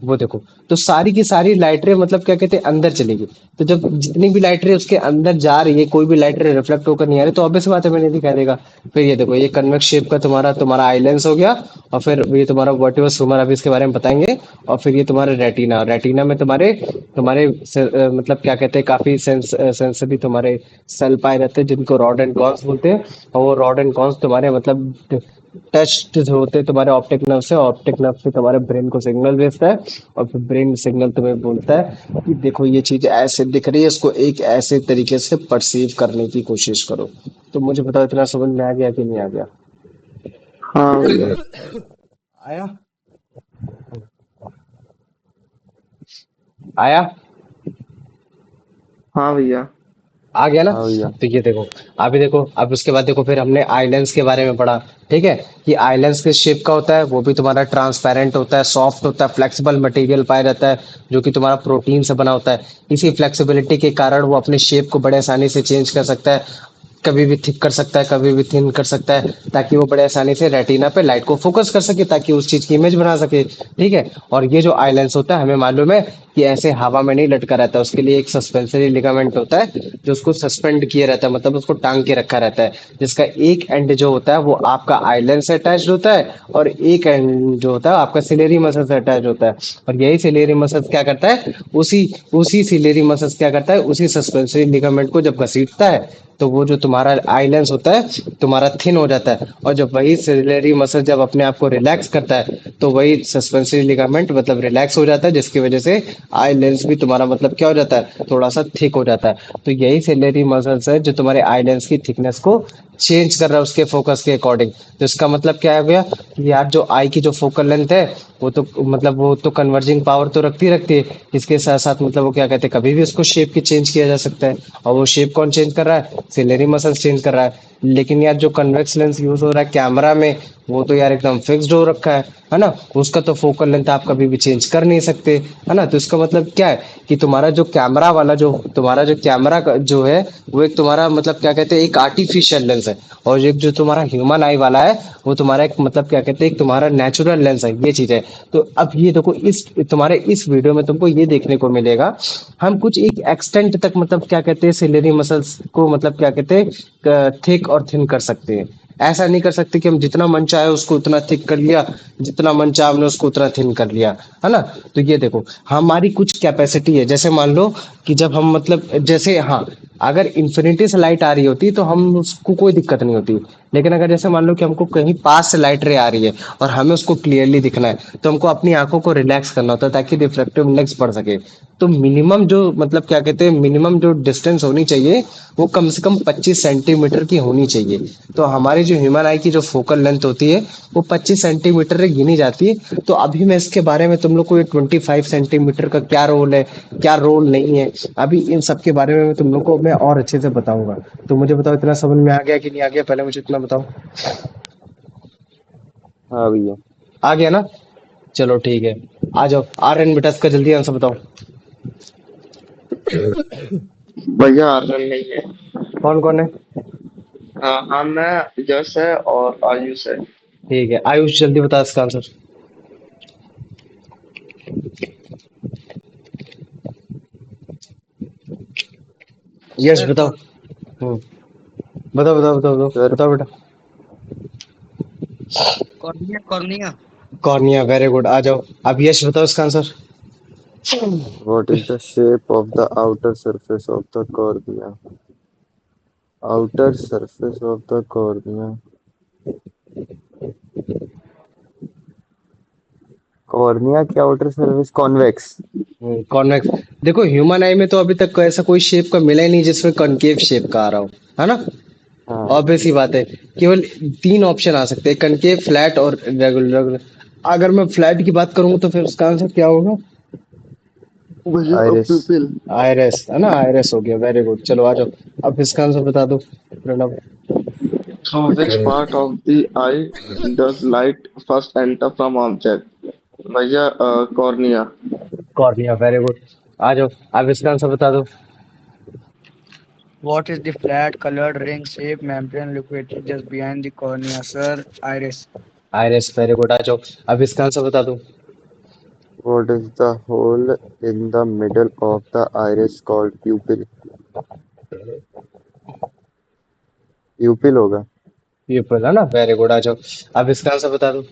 वो देखो। तो सारी की सारी लाइट रे मतलब क्या कहते हैं अंदर चलेगी। तो जब जितनी भी लाइट रे उसके अंदर जा रही है, कोई भी लाइट रे रिफ्लेक्ट होकर नहीं आ रही, तो ऑब्वियस बात है मैंने दिखा देगा। फिर ये देखो ये कन्वेक्स शेप का तुम्हारा तुम्हारा आइलेंस हो गया। और फिर ये तुम्हारा वर्टिबल ह्यूमर, अभी इसके बारे में बताएंगे। और फिर ये तुम्हारे रेटिना, रेटिना में तुम्हारे तुम्हारे मतलब क्या कहते हैं काफी सेंसरी तुम्हारे सेल पाए रहते हैं जिनको रॉड एंड कॉन्स बोलते हैं। और वो रॉड एंड कॉन्स तुम्हारे मतलब टच होते हैं तुम्हारे ऑप्टिक नर्व से, ऑप्टिक नर्व से तुम्हारे ब्रेन को सिग्नल भेजता है। और फिर ब्रेन सिग्नल तुम्हें बोलता है कि देखो ये चीज ऐसे दिख रही है, इसको एक ऐसे तरीके से परसीव करने की कोशिश करो। तो मुझे बताओ इतना समझ में आ गया कि नहीं आ गया? हाँ भैया। आया? आया? हाँ भैया। आ गया ना? हाँ भैया। तो ये देखो, अभी देखो, अब उसके बाद देखो फिर हमने आइलैंड्स के बारे में पढ़ा। ठीक है, कि आइलैंड्स किस शेप का होता है, वो भी तुम्हारा ट्रांसपेरेंट होता है, सॉफ्ट होता है, फ्लेक्सिबल मटेरियल पाया रहता है, जो कि तुम्हारा प्रोटीन से बना होता है। इसी फ्लेक्सिबिलिटी के कारण वो अपने शेप को बड़े आसानी से चेंज कर सकता है, कभी भी थिक कर सकता है, कभी भी थिन कर सकता है, ताकि वो बड़े आसानी से रेटिना पे लाइट को फोकस कर सके, ताकि उस चीज की इमेज बना सके। ठीक है, और ये जो आई लेंस होता है हमें मालूम है कि ऐसे हवा में नहीं लटका रहता है, उसके लिए एक सस्पेंसरी लिगामेंट होता है जो उसको सस्पेंड किए रहता है, मतलब उसको टांग के रखा रहता है, जिसका एक एंड जो होता है वो आपका आई लेंस से अटैच होता है, और एक एंड जो होता है आपका सिलेरी मसल से अटैच होता है। और यही सिलेरी मसल क्या करता है, उसी उसी सिलेरी मसल क्या करता है, उसी सस्पेंसरी लिगामेंट को जब घसीटता है तो वो जो तुम्हारा आइलेंस होता है तुम्हारा थिन हो जाता है। और जब वही सिलेरी मसल जब अपने आप को रिलैक्स करता है तो वही सस्पेंसरी लिगामेंट मतलब रिलैक्स हो जाता है, जिसकी वजह से आई लेंस भी तुम्हारा मतलब क्या हो जाता है, थोड़ा सा थिक हो जाता है। तो यही सिलेरी मसल्स है जो तुम्हारे आई लेंस की थिकनेस को चेंज कर रहा है उसके फोकस के अकॉर्डिंग। तो इसका मतलब क्या हो गया कि यार जो आई की जो फोकल लेंथ है वो तो मतलब वो तो कन्वर्जिंग पावर तो रखती है, इसके साथ साथ मतलब वो क्या कहते हैं कभी भी उसको शेप की चेंज किया जा सकता है। और वो शेप कौन चेंज कर रहा है, सिलेरी मसल्स चेंज कर रहा है। लेकिन यार जो कन्वेक्स लेंस यूज हो रहा है कैमरा में वो तो यार एकदम फिक्स्ड हो रखा है ना, उसका तो फोकल लेंथ आप कभी भी चेंज कर नहीं सकते, है ना। तो इसका मतलब क्या है कि तुम्हारा जो कैमरा वाला जो तुम्हारा जो कैमरा जो है वो एक तुम्हारा मतलब क्या कहते हैं एक आर्टिफिशियल लेंस है। और एक जो तुम्हारा ह्यूमन आई वाला है वो तुम्हारा एक मतलब क्या कहते हैं एक तुम्हारा नेचुरल लेंस है, ये चीज है। तो अब ये देखो इस तुम्हारे इस वीडियो में तुमको ये देखने को मिलेगा, हम कुछ एक एक्सटेंट तक मतलब क्या कहते हैं सिलेरी मसल्स को मतलब क्या कहते हैं थिक और थिन कर सकते हैं। ऐसा नहीं कर सकते कि हम जितना मन चाहे उसको उतना थिक कर लिया, जितना मन चाहे हमने उसको उतना थिन कर लिया, है ना। तो ये देखो हमारी कुछ कैपेसिटी है, जैसे मान लो कि जब हम मतलब जैसे हाँ, अगर इन्फिनिटी से लाइट आ रही होती तो हम उसको कोई दिक्कत नहीं होती। लेकिन अगर जैसे मान लो कि हमको कहीं पास से लाइट रे आ रही है और हमें उसको क्लियरली दिखना है तो हमको अपनी आंखों को रिलैक्स करना होता है ताकि रिफ्रैक्टिव इंडेक्स बढ़ सके। तो मिनिमम जो मतलब क्या कहते हैं मिनिमम जो डिस्टेंस होनी चाहिए वो कम से कम 25 सेंटीमीटर की होनी चाहिए। तो हमारी जो ह्यूमन आई की जो फोकल लेंथ होती है वो 25 सेंटीमीटर गिनी जाती है। तो अभी मैं इसके बारे में तुम लोग को ये 25 सेंटीमीटर का क्या रोल है क्या रोल नहीं है, अभी इन सब के बारे में मैं तुम लोग को मैं और अच्छे से बताऊंगा। तो मुझे बताओ इतना समझ में आ गया कि नहीं आ गया, पहले मुझे इतना बताओ। हाँ भैया। आ गया ना? चलो ठीक है, आ जाओ आर एन बेटा इसका जल्दी आंसर बताओ। भैया आर्यन नहीं है। कौन कौन है? हाँ मैं यश है और आयुष है। ठीक है आयुष जल्दी बता इसका आंसर। यश सर बताओ। हम्म, बताओ बताओ बताओ बताओ सर बताओ बेटा। Cornea cornea cornea, very good, आ जाओ अब यश बताओ इसका answer. what is the shape of the outer surface of the cornea? Outer surface of the cornea. Cornea की आउटर सर्फेस कॉन्वेक्स। कॉन्वेक्स। देखो ह्यूमन आई में तो अभी तक ऐसा कोई शेप का मिला ही नहीं जिसमें कॉनकेव शेप का आ रहा हो, है ना। हाँ। ऑब्वियस ही बात है, केवल तीन ऑप्शन आ सकते हैं, कनकेव, फ्लैट और रेगुलर। अगर मैं फ्लैट की बात करूंगा तो फिर उसका आंसर क्या होगा? भैया आइरिस। पिपिल। आयरस, है ना, आयरस हो गया, वेरी गुड। चलो आ जाओ अब इसका आंसर बता दो Pranav. From which part of the eye does light first enter from object? भैया कॉर्निया। Cornea, very good. आ जाओ अब इसका आंसर बता दो। What is the flat colored ring shaped membrane located just behind the cornea? Sir, iris. Iris, very good. आ जाओ, अब इसका आंसर बता दो। What is the hole in the middle of the iris called pupil? Pupil होगा। People है ना, very good. आ जाओ, अब इसका आंसर बता दो।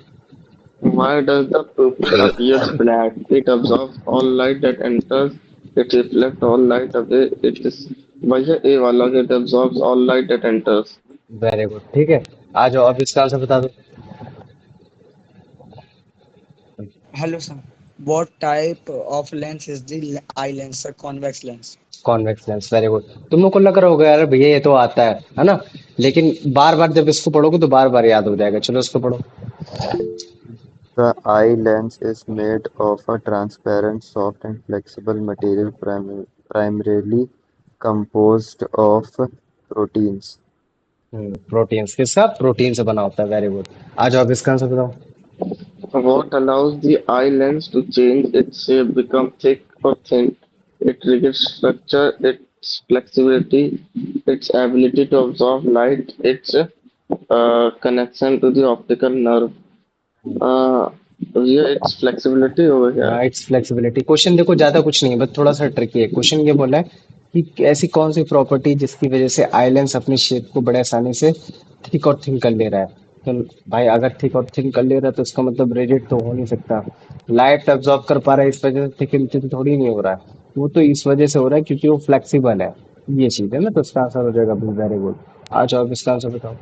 Why does the pupil appear flat? It absorbs all light that enters. It reflects all light away. It is भैया ए वाला it absorbs all light that enters. Very good, ठीक है। आ जाओ, अब इसका आंसर बता दो। Hello, sir. What type of lens is the eye lens? Sir, convex lens. Convex lens, very good. तुम लोग को लग रहा होगा यार भैया ये तो आता है ना, लेकिन बार बार जब इसको पढ़ोगे तो बार बार याद हो जाएगा। चलो इसको पढ़ो। The eye lens is made of a transparent, soft, and flexible material primarily composed of proteins. Proteins, किसका? प्रोटीन से बना होता है, वेरी गुड। आ जाओ, अब इसका आंसर बताओ। What allows the eye lens to change its shape, become thick or thin? Its rigid structure, its flexibility, its ability to absorb light, its connection to the optical nerve. Uh, yeah, its flexibility होगा क्या? It's flexibility. Question देखो ज्यादा कुछ नहीं है, बस थोड़ा सा ट्रिकी है। क्वेश्चन ये बोला है कि ऐसी कौन सी प्रॉपर्टी जिसकी वजह से आइलैंड्स अपनी शेप को बड़े आसानी से थिक और थिन कर ले रहा है। तो भाई अगर थिक और थिन कर ले रहा है तो इसका मतलब रिजिड तो हो नहीं सकता। लाइट अब्जॉर्ब कर पा रहा है, इस वजह से थिक एंड थिन थोड़ी नहीं हो रहा है। वो तो इस वजह से हो रहा है क्योंकि वो फ्लेक्सिबल है। ये चीज है ना, तो इसका आंसर हो जाएगा वेरी गुड। आ जाओ, अब इसका आंसर बताओ।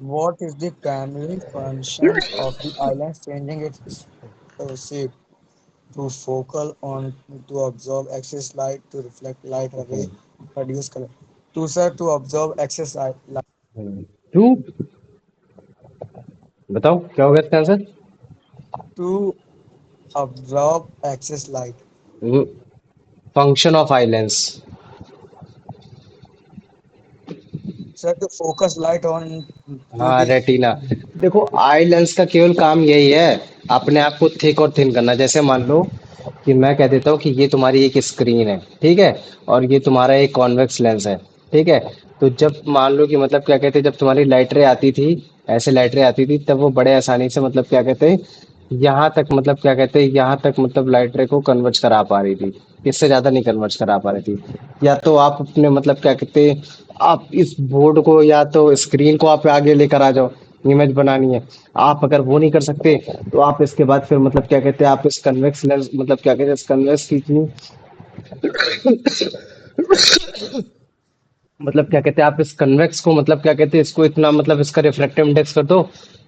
What is the primary functions of the eye lens? Changing its shape to focal on to absorb excess light, to reflect light away, produce color. To sir, to absorb excess light, two, बताओ क्या होगा इसका answer. to absorb excess light. Function of islands. Sir, to focus light on to हाँ, the retina. देखो eye lens का केवल काम यही है, अपने आप को थिक और थिन करना। जैसे मान लो कि मैं कह देता हूँ कि ये तुम्हारी एक स्क्रीन है, ठीक है, और ये तुम्हारा एक कॉन्वेक्स लेंस है, ठीक है। तो जब मान लो कि मतलब क्या कहते हैं, जब तुम्हारी लाइट रे आती थी, ऐसे लाइट रे आती थी, तब वो बड़े आसानी से मतलब क्या कहते हैं, यहाँ तक मतलब क्या कहते हैं, यहाँ तक मतलब लाइट रे को कन्वर्ज करा पा रही थी। इससे ज्यादा नहीं कन्वर्ज करा पा रही थी। या तो आप अपने मतलब क्या कहते हैं, आप इस बोर्ड को या तो स्क्रीन को आप आगे लेकर आ जाओ, इमेज बनानी है। आप अगर वो नहीं कर सकते तो आप इसके बाद फिर मतलब क्या कहते हैं, आप इस कन्वेक्स लेंस मतलब क्या कहते हैं, इस कन्वेक्स की इतनी मतलब क्या कहते हैं, आप इस कन्वेक्स को मतलब क्या कहते हैं, इसको इतना मतलब इसका रिफ्रैक्टिव इंडेक्स कर दो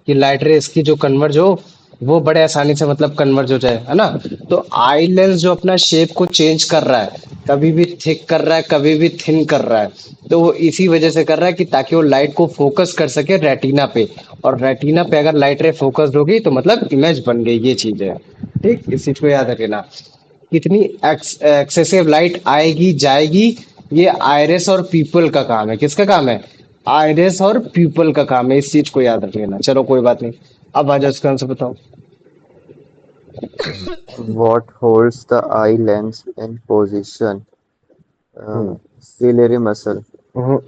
कि लाइट रे इसकी जो कन्वर्ज हो वो बड़े आसानी से मतलब कन्वर्ज हो जाए, है ना। तो आई लेंस जो अपना शेप को चेंज कर रहा है, कभी भी थिक कर रहा है, कभी भी थिन कर रहा है, तो वो इसी वजह से कर रहा है कि ताकि वो लाइट को फोकस कर सके रेटिना पे। और रेटिना पे अगर लाइट रे फोकस्ड होगी तो मतलब इमेज बन गई, ये चीज है। ठीक, इस चीज को याद रखना। कितनी एक्सेसिव लाइट आएगी जाएगी, ये आयरिस और पीपल का काम है। किसका काम है? आयरिस और पीपल का काम है, इस चीज को याद रख लेना। चलो कोई बात नहीं, अब आ जाओ इसका आंसर बताओ। What holds the eye lens in position? Hmm Ciliary muscle, hmm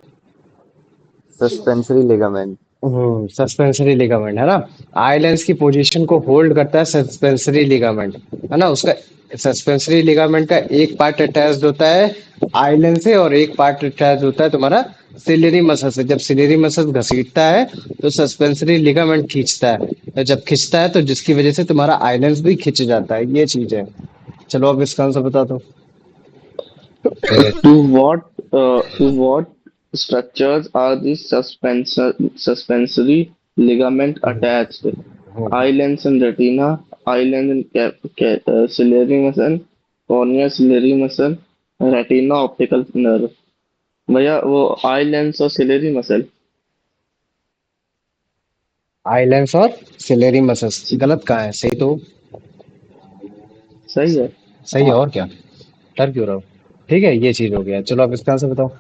suspensory ligament, suspensory ligament है ना। आई लेंस की पोजीशन को होल्ड करता है सस्पेंसरी लिगामेंट, है ना। उसका सस्पेंसरी लिगामेंट का एक पार्ट अटैच्ड होता है आई लेंस से और एक पार्ट अटैच होता है तुम्हारा सिलेरी मसल से। जब सिलेरी मसल घसीटता है तो सस्पेंसरी लिगामेंट खींचता है, तो जब खींचता है तो जिसकी वजह से तुम्हारा आई लेंस भी खिंच जाता है, ये चीज है। चलो अब इसका आंसर बता दो। To what structures are the suspensory ligament attached? Eye lens and retina, eye lens and ciliary muscle, cornea ciliary muscle, retina optical nerve. भैया वो आई लेंस और सिलेरी मसल आई लेंस और सिलेरी मसल गलत कहाँ है? सही तो, सही है। सही है, और क्या डर क्यों रहा हो। ठीक है, ये चीज हो गया। चलो अब इसका आंसर बताओ।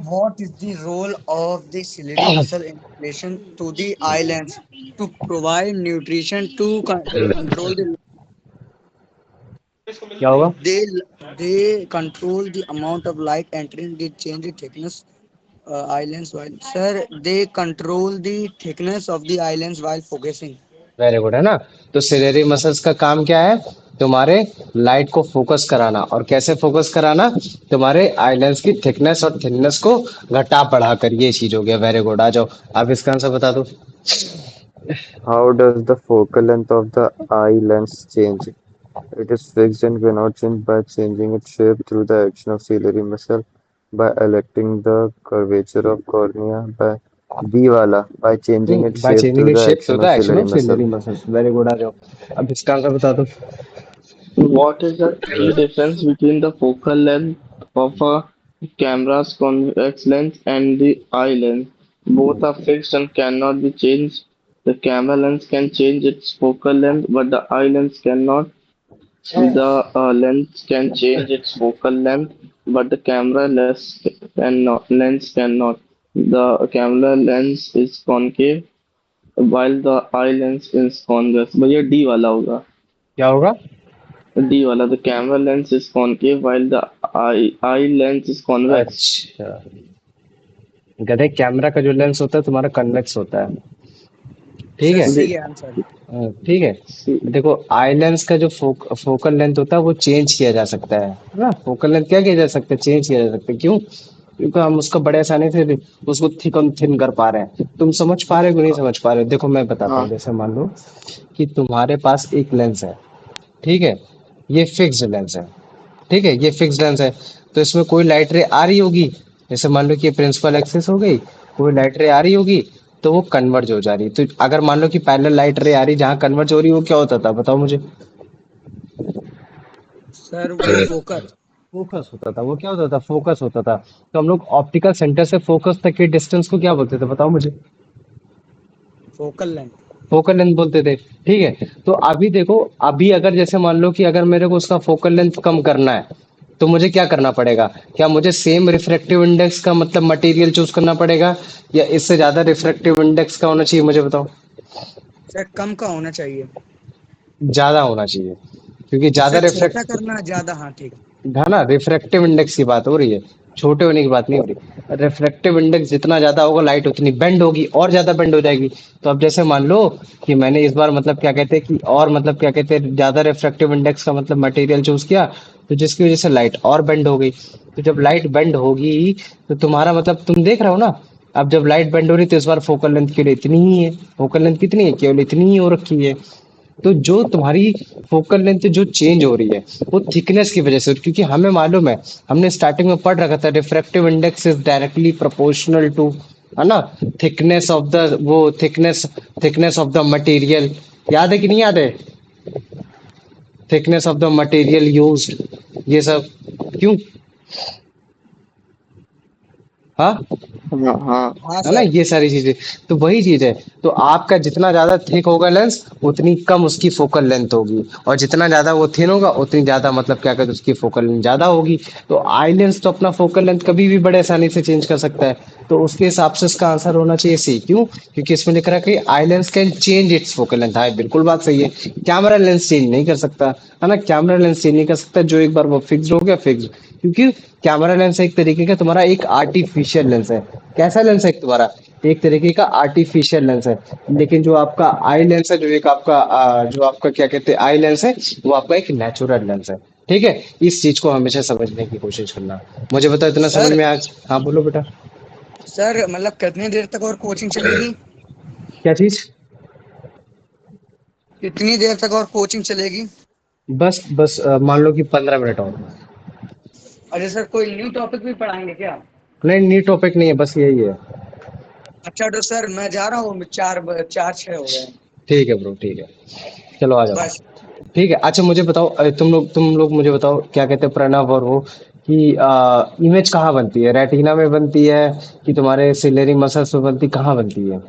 what is the role of the ciliary muscle in relation to the eye lens to provide nutrition to control the क्या होगा? they they control the amount of light entering, they change the thickness islands while sir they control the thickness of the islands while focusing. Very good, है ना? तो ciliary muscles का काम क्या है? तुम्हारे लाइट को फोकस कराना। और कैसे फोकस कराना? तुम्हारे आइलेंस की थिकनेस और थिननेस को घटा बढ़ा कर, ये चीज हो गया। वेरी गुड, आ जाओ आप इसका आंसर बता दो। How does the focal length of the eye lens change? It is fixed and cannot change by changing its shape through the action of ciliary muscle, by electing the curvature of cornea, by B wala, by changing its by shape changing through the the shape action through of the action ciliary of muscle. Ciliary muscles. Very good, आ जाओ अब इसका answer बता दो। What is the key difference between the focal length of a camera's convex lens and the eye lens? Both are fixed and cannot be changed. The camera lens can change its focal length, but the eye lens cannot. The lens can change its focal length, but the lens cannot. The camera lens is concave, while the eye lens is convex. भैया D वाला होगा। क्या होगा? D wala, the camera lens is concave while the eye lens is convex. अच्छा, गधे, camera का जो lens होता है तुम्हारा कन्वेक्स होता है, ठीक सर है? सी The, है आंसर। ठीक है। देखो, आई लेंस का जो फोकल लेंथ होता है वो चेंज किया जा सकता है ना? फोकल लेंथ क्या किया जा सकता है? चेंज किया जा सकता है। क्यों? क्योंकि हम उसका बड़े आसानी से उसको थिक और थिन कर पा रहे हैं। तुम समझ पा रहे हो कि नहीं समझ पा रहे हो? देखो मैं बताता हूँ। हाँ जैसे मान लो कि तुम्हारे पास एक लेंस है, ठीक है? ये फिक्स्ड लेंस है, ठीक है? ये फिक्स्ड लेंस है, तो इसमें कोई लाइट रे आ रही होगी। जैसे मान लो कि ये प्रिंसिपल एक्सिस हो गई, कोई लाइट रे आ रही होगी, तो वो कन्वर्ज हो जा रही है। तो अगर मान लो कि पैरेलल लाइट रे आ रही, जहाँ कन्वर्ज हो रही, वो क्या होता था बताओ मुझे? सर वो फोकस। फोकस होता था। वो क्या होता था? फोकस होता था। तो हम लोग ऑप्टिकल सेंटर से फोकस तक के डिस्टेंस को क्या बोलते थे बताओ मुझे? Focal length. फोकल लेंथ बोलते थे, ठीक है? तो अभी देखो, अभी अगर जैसे मान लो कि अगर मेरे को उसका फोकल लेंथ कम करना है, तो मुझे क्या करना पड़ेगा? क्या मुझे सेम रिफ्रैक्टिव इंडेक्स का मतलब मटेरियल चूज करना पड़ेगा, या इससे ज्यादा रिफ्रैक्टिव इंडेक्स का होना चाहिए? मुझे बताओ। सर कम का होना चाहिए। ज्यादा होना चाहिए, क्योंकि ज्यादा सर छोटा रिफ्रैक्ट, करना ज्यादा, हाँ ठीक। है ना? रिफ्रैक्टिव इंडेक्स की बात हो रही है, छोटे होने की बात नहीं हो रही। रिफ्रैक्टिव इंडेक्स जितना ज्यादा होगा, लाइट उतनी बेंड होगी और ज्यादा बेंड हो जाएगी। तो अब जैसे मान लो कि मैंने इस बार मतलब क्या कहते हैं कि, और मतलब क्या कहते हैं, ज्यादा रिफ्रैक्टिव इंडेक्स का मतलब मटेरियल चूज किया, तो जिसकी वजह से लाइट और बेंड हो गई। तो जब लाइट बेंड होगी, तो तुम्हारा मतलब तुम देख रहे हो ना, अब जब लाइट बेंड हो रही, तो इस बार फोकल लेंथ के लिए इतनी ही है। फोकल लेंथ कितनी है? केवल इतनी ही हो रखी है। तो जो तुम्हारी फोकल लेंथ जो चेंज हो रही है, वो थिकनेस की वजह से, क्योंकि हमें मालूम है, हमने स्टार्टिंग में पढ़ रखा था, refractive index is directly proportional to, है ना, थिकनेस ऑफ द, वो थिकनेस ऑफ द मटेरियल। याद है कि नहीं याद है? Thickness of the material used, ये सब क्यों? हाँ, हाँ हाँ हाँ है ना, सर। ये सारी चीजें। तो वही चीज है। तो आपका जितना ज्यादा थिक होगा लेंस, उतनी कम उसकी फोकल लेंथ होगी, और जितना ज्यादा वो थिन होगा, उतनी ज्यादा मतलब क्या कहते हैं, उसकी फोकल लेंथ ज्यादा होगी। तो आई लेंस तो अपना फोकल लेंथ कभी भी बड़े आसानी से चेंज कर सकता है। तो उसके हिसाब से इसका आंसर होना चाहिए सी। क्यों? क्योंकि इसमें लिख रहा है कि eye lens can change it's focal length. हाँ, बिल्कुल बात सही है। कैमरा लेंस चेंज नहीं कर सकता, है ना? कैमरा लेंस चेंज नहीं कर सकता, जो एक बार वो फिक्स हो गया फिक्स। क्योंकि कैमरा लेंस एक तरीके का तुम्हारा एक आर्टिफिशियल लेंस है। कैसा लेंस है? एक तुम्हारा एक तरीके का आर्टिफिशियल लेंस है। लेकिन जो आपका आई लेंस है, जो एक आपका जो आपका क्या कहते हैं आई लेंस है, वो आपका एक नेचुरल लेंस है। ठीक है? इस चीज को हमेशा समझने की कोशिश करना। मुझे बताओ, इतना समझ सर में आज? हाँ बोलो बेटा। सर मतलब कितनी देर तक और कोचिंग चलेगी? क्या चीज? कितनी देर तक और कोचिंग चलेगी? बस बस मान लो कि 15 मिनट और। अरे सर कोई न्यू टॉपिक भी पढ़ाएंगे क्या? नहीं, न्यू टॉपिक नहीं है, बस यही है। अच्छा तो सर मैं जा रहा हूँ, 4 6 हो गए। ठीक है ब्रो, ठीक है। चलो आ जाओ। बस। ठीक है। अच्छा मुझे बताओ, तुम लोग मुझे बताओ, क्या कहते हैं प्रणव और वो, कि इमेज कहाँ बनती है? रेटिना में बनती है कि तुम्हारे सिलेरी मसल्स में बनती, कहाँ बनती है?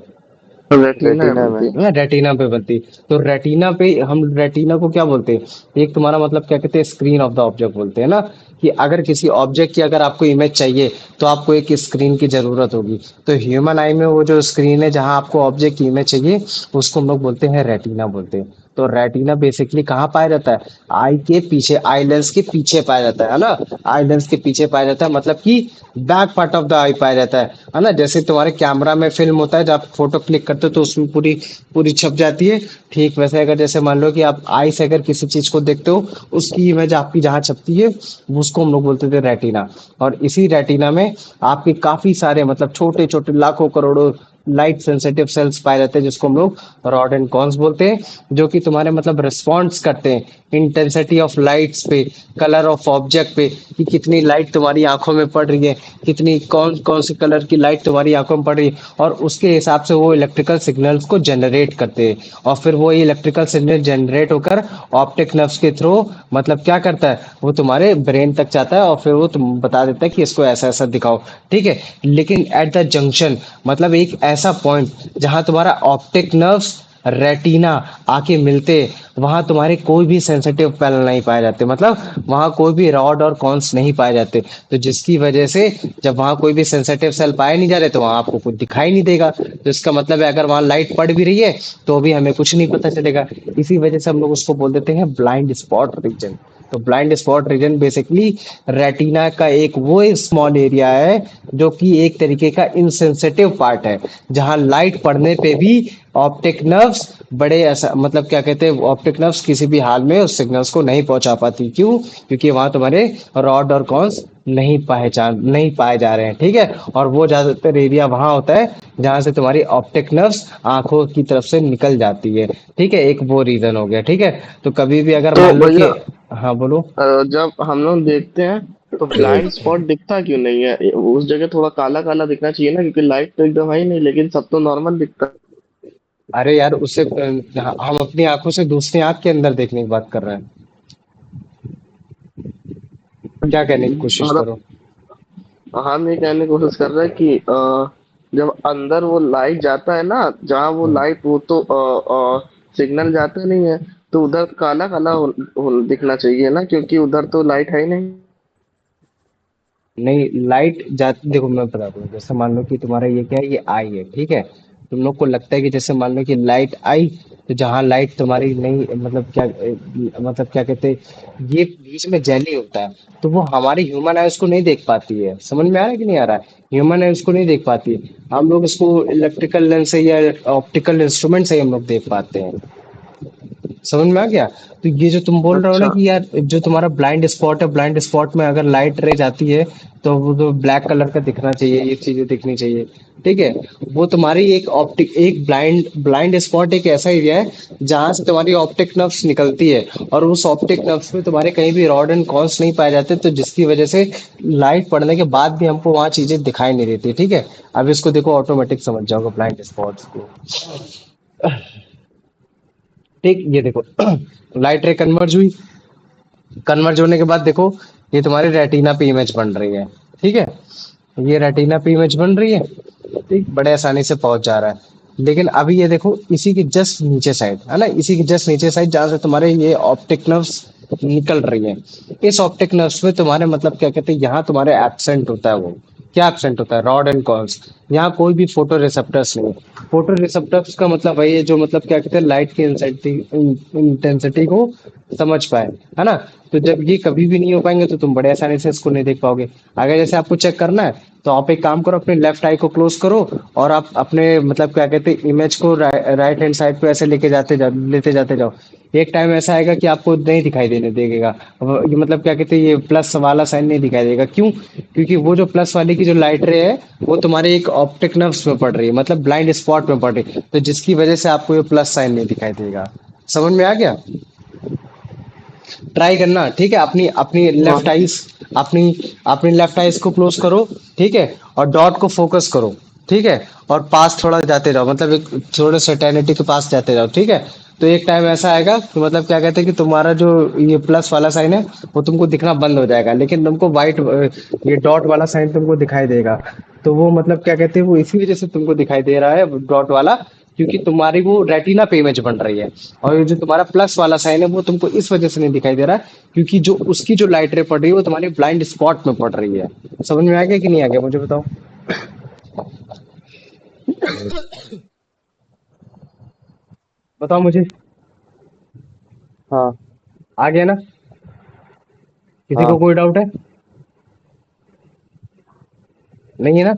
रेटिना है रेटिना में। बोलती। ना, रेटिना पे बनती। तो रेटिना पे, हम रेटिना को क्या बोलते हैं? एक तुम्हारा मतलब क्या कहते हैं, स्क्रीन ऑफ द ऑब्जेक्ट बोलते हैं ना। कि अगर किसी ऑब्जेक्ट की अगर आपको इमेज चाहिए, तो आपको एक स्क्रीन की जरूरत होगी। तो ह्यूमन आई में वो जो स्क्रीन है, जहां आपको ऑब्जेक्ट की इमेज चाहिए, उसको हम लोग बोलते हैं रेटिना बोलते हैं। तो रेटिना बेसिकली कहाँ पाया जाता है? आई के पीछे, आई लेंस के पीछे पाया जाता है ना? आई लेंस के पीछे पाया जाता है, मतलब कि बैक पार्ट ऑफ द आई पाया जाता है ना? जैसे तुम्हारे कैमरा में फिल्म होता है, जब आप फोटो क्लिक करते हो तो उसमें पूरी पूरी छप जाती है। ठीक वैसे अगर जैसे मान लो कि आप आई से अगर किसी चीज को देखते हो, उसकी इमेज आपकी जहाँ छपती है, उसको हम लोग बोलते थे रेटिना। और इसी रेटिना में आपके काफी सारे मतलब छोटे छोटे लाखों करोड़ों लाइट सेंसिटिव सेल्स पाए जाते हैं, जिसको हम लोग रॉड एंड कॉन्स बोलते हैं, जो कि तुम्हारे मतलब रिस्पॉन्स करते हैं इंटेंसिटी ऑफ लाइट्स पे, कलर ऑफ ऑब्जेक्ट पे, कि कितनी लाइट तुम्हारी आंखों में पड़ रही है, कितनी कौन कौन सी कलर की लाइट तुम्हारी आंखों में पड़ रही है, और उसके हिसाब से वो इलेक्ट्रिकल सिग्नल्स को जनरेट करते हैं। और फिर वो इलेक्ट्रिकल सिग्नल जनरेट होकर ऑप्टिक नर्व्स के थ्रू मतलब क्या करता है, वो तुम्हारे ब्रेन तक जाता है, और फिर वो तुम बता देता है कि इसको ऐसा ऐसा दिखाओ। ठीक है, लेकिन एट द जंक्शन, मतलब एक ऐसा पॉइंट जहां तुम्हारा ऑप्टिक नर्व्स रेटिना आके मिलते, वहां तुम्हारे कोई भी सेंसिटिव पल नहीं पाए जाते, मतलब वहां कोई भी रॉड और कॉन्स नहीं पाए जाते। तो जिसकी वजह से जब वहां कोई भी सेंसिटिव सेल पाए नहीं जा रहे, तो वहां आपको कुछ दिखाई नहीं देगा। तो इसका मतलब है अगर वहां लाइट पड़ भी रही है तो भी हमें कुछ नहीं पता चलेगा। इसी वजह से हम लोग उसको बोल देते हैं ब्लाइंड स्पॉट रीजन। तो blind spot region basically retina का एक वो स्मॉल एरिया है, जो कि एक तरीके का इनसेंसिटिव पार्ट है, जहां लाइट पड़ने पे भी ऑप्टिक नर्व्स बड़े ऐसा मतलब क्या कहते हैं, ऑप्टिक नर्व्स किसी भी हाल में उस सिग्नल्स को नहीं पहुंचा पाती। क्यों? क्योंकि वहां तुम्हारे रॉड और कॉन्स नहीं पाए जा रहे हैं। ठीक है, और वो ज्यादातर एरिया वहां होता है जहां से तुम्हारी ऑप्टिक नर्व्स आंखों की तरफ से निकल जाती है। ठीक है, एक वो रीजन हो गया। ठीक है, तो कभी भी अगर तो मान लो कि, भैया, हाँ बोलो। जब हम लोग देखते हैं तो ब्लाइंड स्पॉट दिखता क्यों नहीं है? उस जगह थोड़ा काला काला दिखना चाहिए ना, क्योंकि लाइट तो एकदम है ही नहीं, लेकिन सब तो नॉर्मल दिखता है। अरे यार उससे हम अपनी आंखों से दूसरी आंख के अंदर देखने की बात कर रहे हैं। क्या कहने की कोशिश मतलब करो? हम ये कहने की कोशिश कर रहे हैं कि जब अंदर वो लाइट जाता है ना, जहाँ वो लाइट, वो तो सिग्नल जाता नहीं है, तो उधर काला काला दिखना चाहिए ना, क्योंकि उधर तो लाइट है ही नहीं। नहीं, लाइट जाती, देखो मैं बता दूं, जैसे मान लो कि तुम्हारा ये क्या है, ये आई है। ठीक है, तुम लोग को लगता है कि जैसे मान लो कि लाइट आई, तो जहां लाइट तुम्हारी नहीं मतलब क्या मतलब क्या कहते हैं, ये बीच में जेली होता है, तो वो हमारी ह्यूमन आई उसको नहीं देख पाती है। समझ में आ रहा है कि नहीं आ रहा है? ह्यूमन आई उसको नहीं देख पाती है। हम लोग इसको इलेक्ट्रिकल लेंस से या ऑप्टिकल इंस्ट्रूमेंट से ही हम लोग देख पाते हैं। समझ में आ गया? तो ये जो तुम बोल रहे हो ना अच्छा। कि यार जो तुम्हारा ब्लाइंड स्पॉट है, ब्लाइंड स्पॉट में अगर लाइट रे जाती है तो वो तो ब्लैक कलर का दिखना चाहिए, ये चीजें दिखनी चाहिए। ठीक है, वो तुम्हारी एक ब्लाइंड ब्लाइंड स्पॉट एक ऐसा एरिया है जहां से तुम्हारी ऑप्टिक नर्व्स निकलती है, और उस ऑप्टिक नर्व्स में तुम्हारे कहीं भी रॉड एंड कॉन्स नहीं पाए जाते, तो जिसकी वजह से लाइट पड़ने के बाद भी हमको वहां चीजें दिखाई नहीं देती। ठीक है, अब इसको देखो, ऑटोमेटिक समझ जाओगे ब्लाइंड स्पॉट्स को। ठीक, ये देखो लाइट रे कन्वर्ज हुई, कन्वर्ज होने के बाद देखो ये तुम्हारे रेटिना पे इमेज बन रही है। ठीक है, ये रेटिना पे इमेज बन रही है, ठीक, बड़े आसानी से पहुंच जा रहा है। लेकिन अभी ये देखो इसी के जस्ट नीचे साइड है ना, इसी के जस्ट नीचे साइड जहां से तुम्हारे ये ऑप्टिक नर्व्स निकल रही है, इस ऑप्टिक नर्व्स में तुम्हारे मतलब क्या कहते हैं, यहाँ तुम्हारे एब्सेंट होता है वो, क्या एब्सेंट होता है, रॉड एंड कॉन्स। यहाँ कोई भी फोटो रिसेप्टर्स नहीं है। फोटो रिसेप्टर्स का मतलब वही है जो मतलब क्या कहते हैं, लाइट की इंटेंसिटी को समझ पाए, है ना? तो जब ये कभी भी नहीं हो पाएंगे तो तुम बड़े आसानी से इसको नहीं देख पाओगे। अगर जैसे आपको चेक करना है तो आप एक काम करो, अपने लेफ्ट आई को क्लोज करो, और आप अपने मतलब क्या कहते हैं इमेज को राइट हैंड साइड पे ऐसे लेते जाते जाओ। एक टाइम ऐसा आएगा कि आपको नहीं दिखाई देने देगा, ये मतलब क्या कहते हैं, ये प्लस वाला साइन नहीं दिखाई देगा। क्यों? क्योंकि वो जो प्लस वाले की जो लाइट रे है, वो तुम्हारे एक ऑप्टिक नर्व्स में पड़ रही है, मतलब ब्लाइंड स्पॉट में पड़ रही है, तो जिसकी वजह से आपको ये प्लस साइन नहीं दिखाई देगा। समझ में आ गया? ट्राई करना, ठीक है, अपनी अपनी हाँ। लेफ्ट आइज, अपनी अपनी लेफ्ट आइज को क्लोज करो। ठीक है, और डॉट को फोकस करो। ठीक है, और पास थोड़ा जाते जाओ, मतलब एक थोड़े सर्टेनिटी के पास जाते जाओ। ठीक है, तो एक टाइम ऐसा आएगा कि मतलब क्या कहते हैं कि तुम्हारा जो ये प्लस वाला साइन है वो तुमको दिखना बंद हो जाएगा, लेकिन तुमको व्हाइट ये डॉट वाला साइन तुमको दिखाई देगा। तो वो मतलब क्या कहते हैं, वो इसी वजह से तुमको दिखाई दे रहा है डॉट वाला, क्योंकि तुम्हारी वो रेटिना पे इमेज बन रही है। और ये जो तुम्हारा प्लस वाला साइन है वो तुमको इस वजह से नहीं दिखाई दे रहा है, क्योंकि जो उसकी जो लाइट रे पड़ रही है वो तुम्हारी ब्लाइंड स्पॉट में पड़ रही है। समझ में आ गया कि नहीं आ गया, मुझे बताओ। बताओ मुझे। हाँ। आ गया ना? किसी को हाँ। कोई डाउट है? नहीं है ना?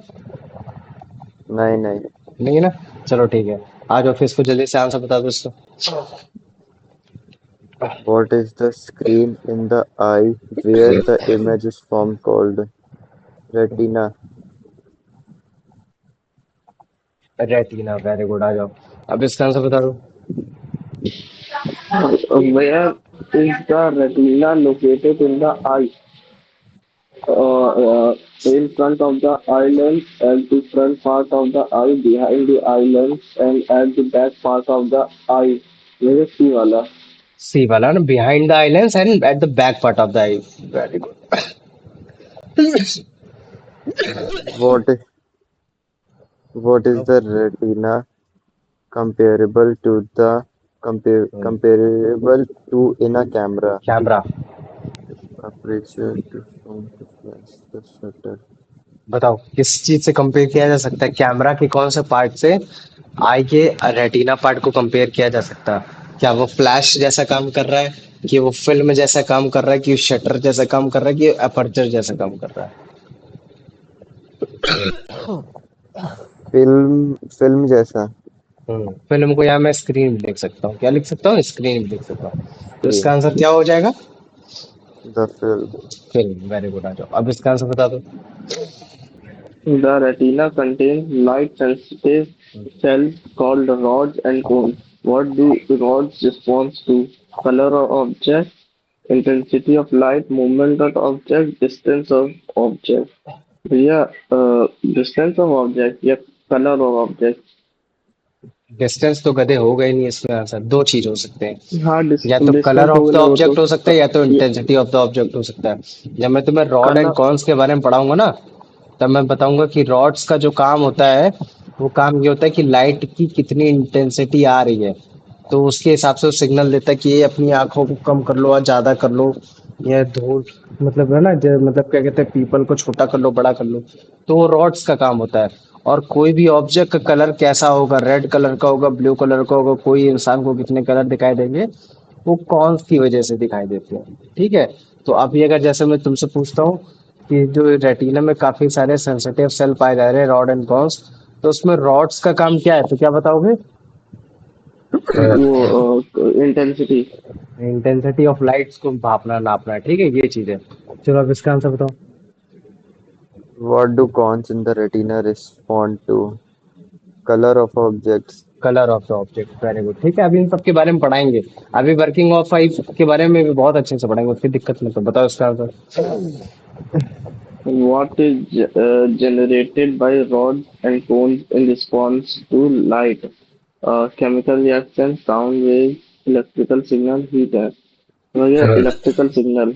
नहीं नहीं। नहीं है ना? चलो ठीक है। आ जाओ फिर इसको जल्दी से आंसर बता दो इसका। What is the screen in the eye where the image is formed called retina? Retina, very good. आ जाओ अब इसका आंसर बता दो। Where is the retina located in the eye? In front of the eye lens, at the front part of the eye, behind the eye lens, and at the back part of the eye. मेरे सी वाला। सी वाला ना, behind the eye lens and at the back part of the I. Very good. What is what is the retina comparable to the comparable to in a camera? Camera. Aperture to form the flash, the shutter. बताओ किस चीज से compare किया जा सकता है? Camera के कौन से पार्ट से आई के रेटिना पार्ट को कंपेयर किया जा सकता है? क्या वो फ्लैश जैसा काम कर रहा है, कि वो फिल्म जैसा काम कर रहा है, कि शटर जैसा काम कर रहा है, कि अपर्चर जैसा काम कर रहा है? फिल्म जैसा। फिल्म को यहाँ मैं स्क्रीन भी लिख सकता हूँ। क्या लिख सकता हूँ? स्क्रीन भी लिख सकता हूँ। तो इसका Screen. आंसर क्या हो जाएगा? The film. Film. Very good. आ जाओ अब इसका आंसर बता दो। The retina contains light-sensitive cells called rods and cones. What do rods respond to? Color of object, intensity of light, movement of object, distance of object. भैया distance of object या color of object? Distance तो गधे हो गए नहीं इसमें। Answer दो चीज हो सकते हैं। हाँ या तो कलर डिस्टेंस हो ऑफ द गया वो तो ऑब्जेक्ट हो सकता है, या तो ये इंटेंसिटी ऑफ द ऑब्जेक्ट हो सकता है। जब मैं तुम्हें रॉड एंड कलर कॉन्स के बारे में पढ़ाऊंगा ना, तब मैं बताऊंगा कि रॉड्स का जो काम होता है, वो काम ये होता है कि लाइट की कितनी इंटेंसिटी आ रही है, तो उसके हिसाब से वो सिग्नल देता है कि ये अपनी आंखों को कम कर लो या ज्यादा कर लो, या धूल, मतलब है ना, मतलब क्या कहते हैं, पीपल को छोटा कर लो बड़ा कर लो। तो वो रॉड्स का काम होता है। और कोई भी ऑब्जेक्ट का कलर कैसा होगा, रेड कलर का होगा, ब्लू कलर का होगा, कोई इंसान को कितने कलर दिखाई देंगे, वो कौन की वजह से दिखाई देते हैं। ठीक है। तो अभी अगर जैसे मैं तुमसे पूछता हूँ कि जो रेटिना में काफी सारे सेंसिटिव सेल पाए जा रहे हैं, रॉड एंड कॉन्स, तो उसमें रॉड्स का काम क्या है, तो क्या बताओगे? वो इंटेंसिटी। इंटेंसिटी ऑफ लाइट्स को भापना, नापना है। ठीक है, ये चीज है। चलो अब इसका आंसर बताओ। What do cones in the retina respond to? Color of objects. Colour of the object. Very good. ठीक है, अभी इन सब के बारे में पढ़ाएंगे। अभी वर्किंग ऑफ फाइव के बारे में भी बहुत अच्छे से पढ़ाएंगे, उसकी दिक्कत नहीं। तो बताओ इसका answer. What is generated by rods and cones in response to light? Chemical reaction, sound waves, electrical signal, heat है। भैया electrical signal.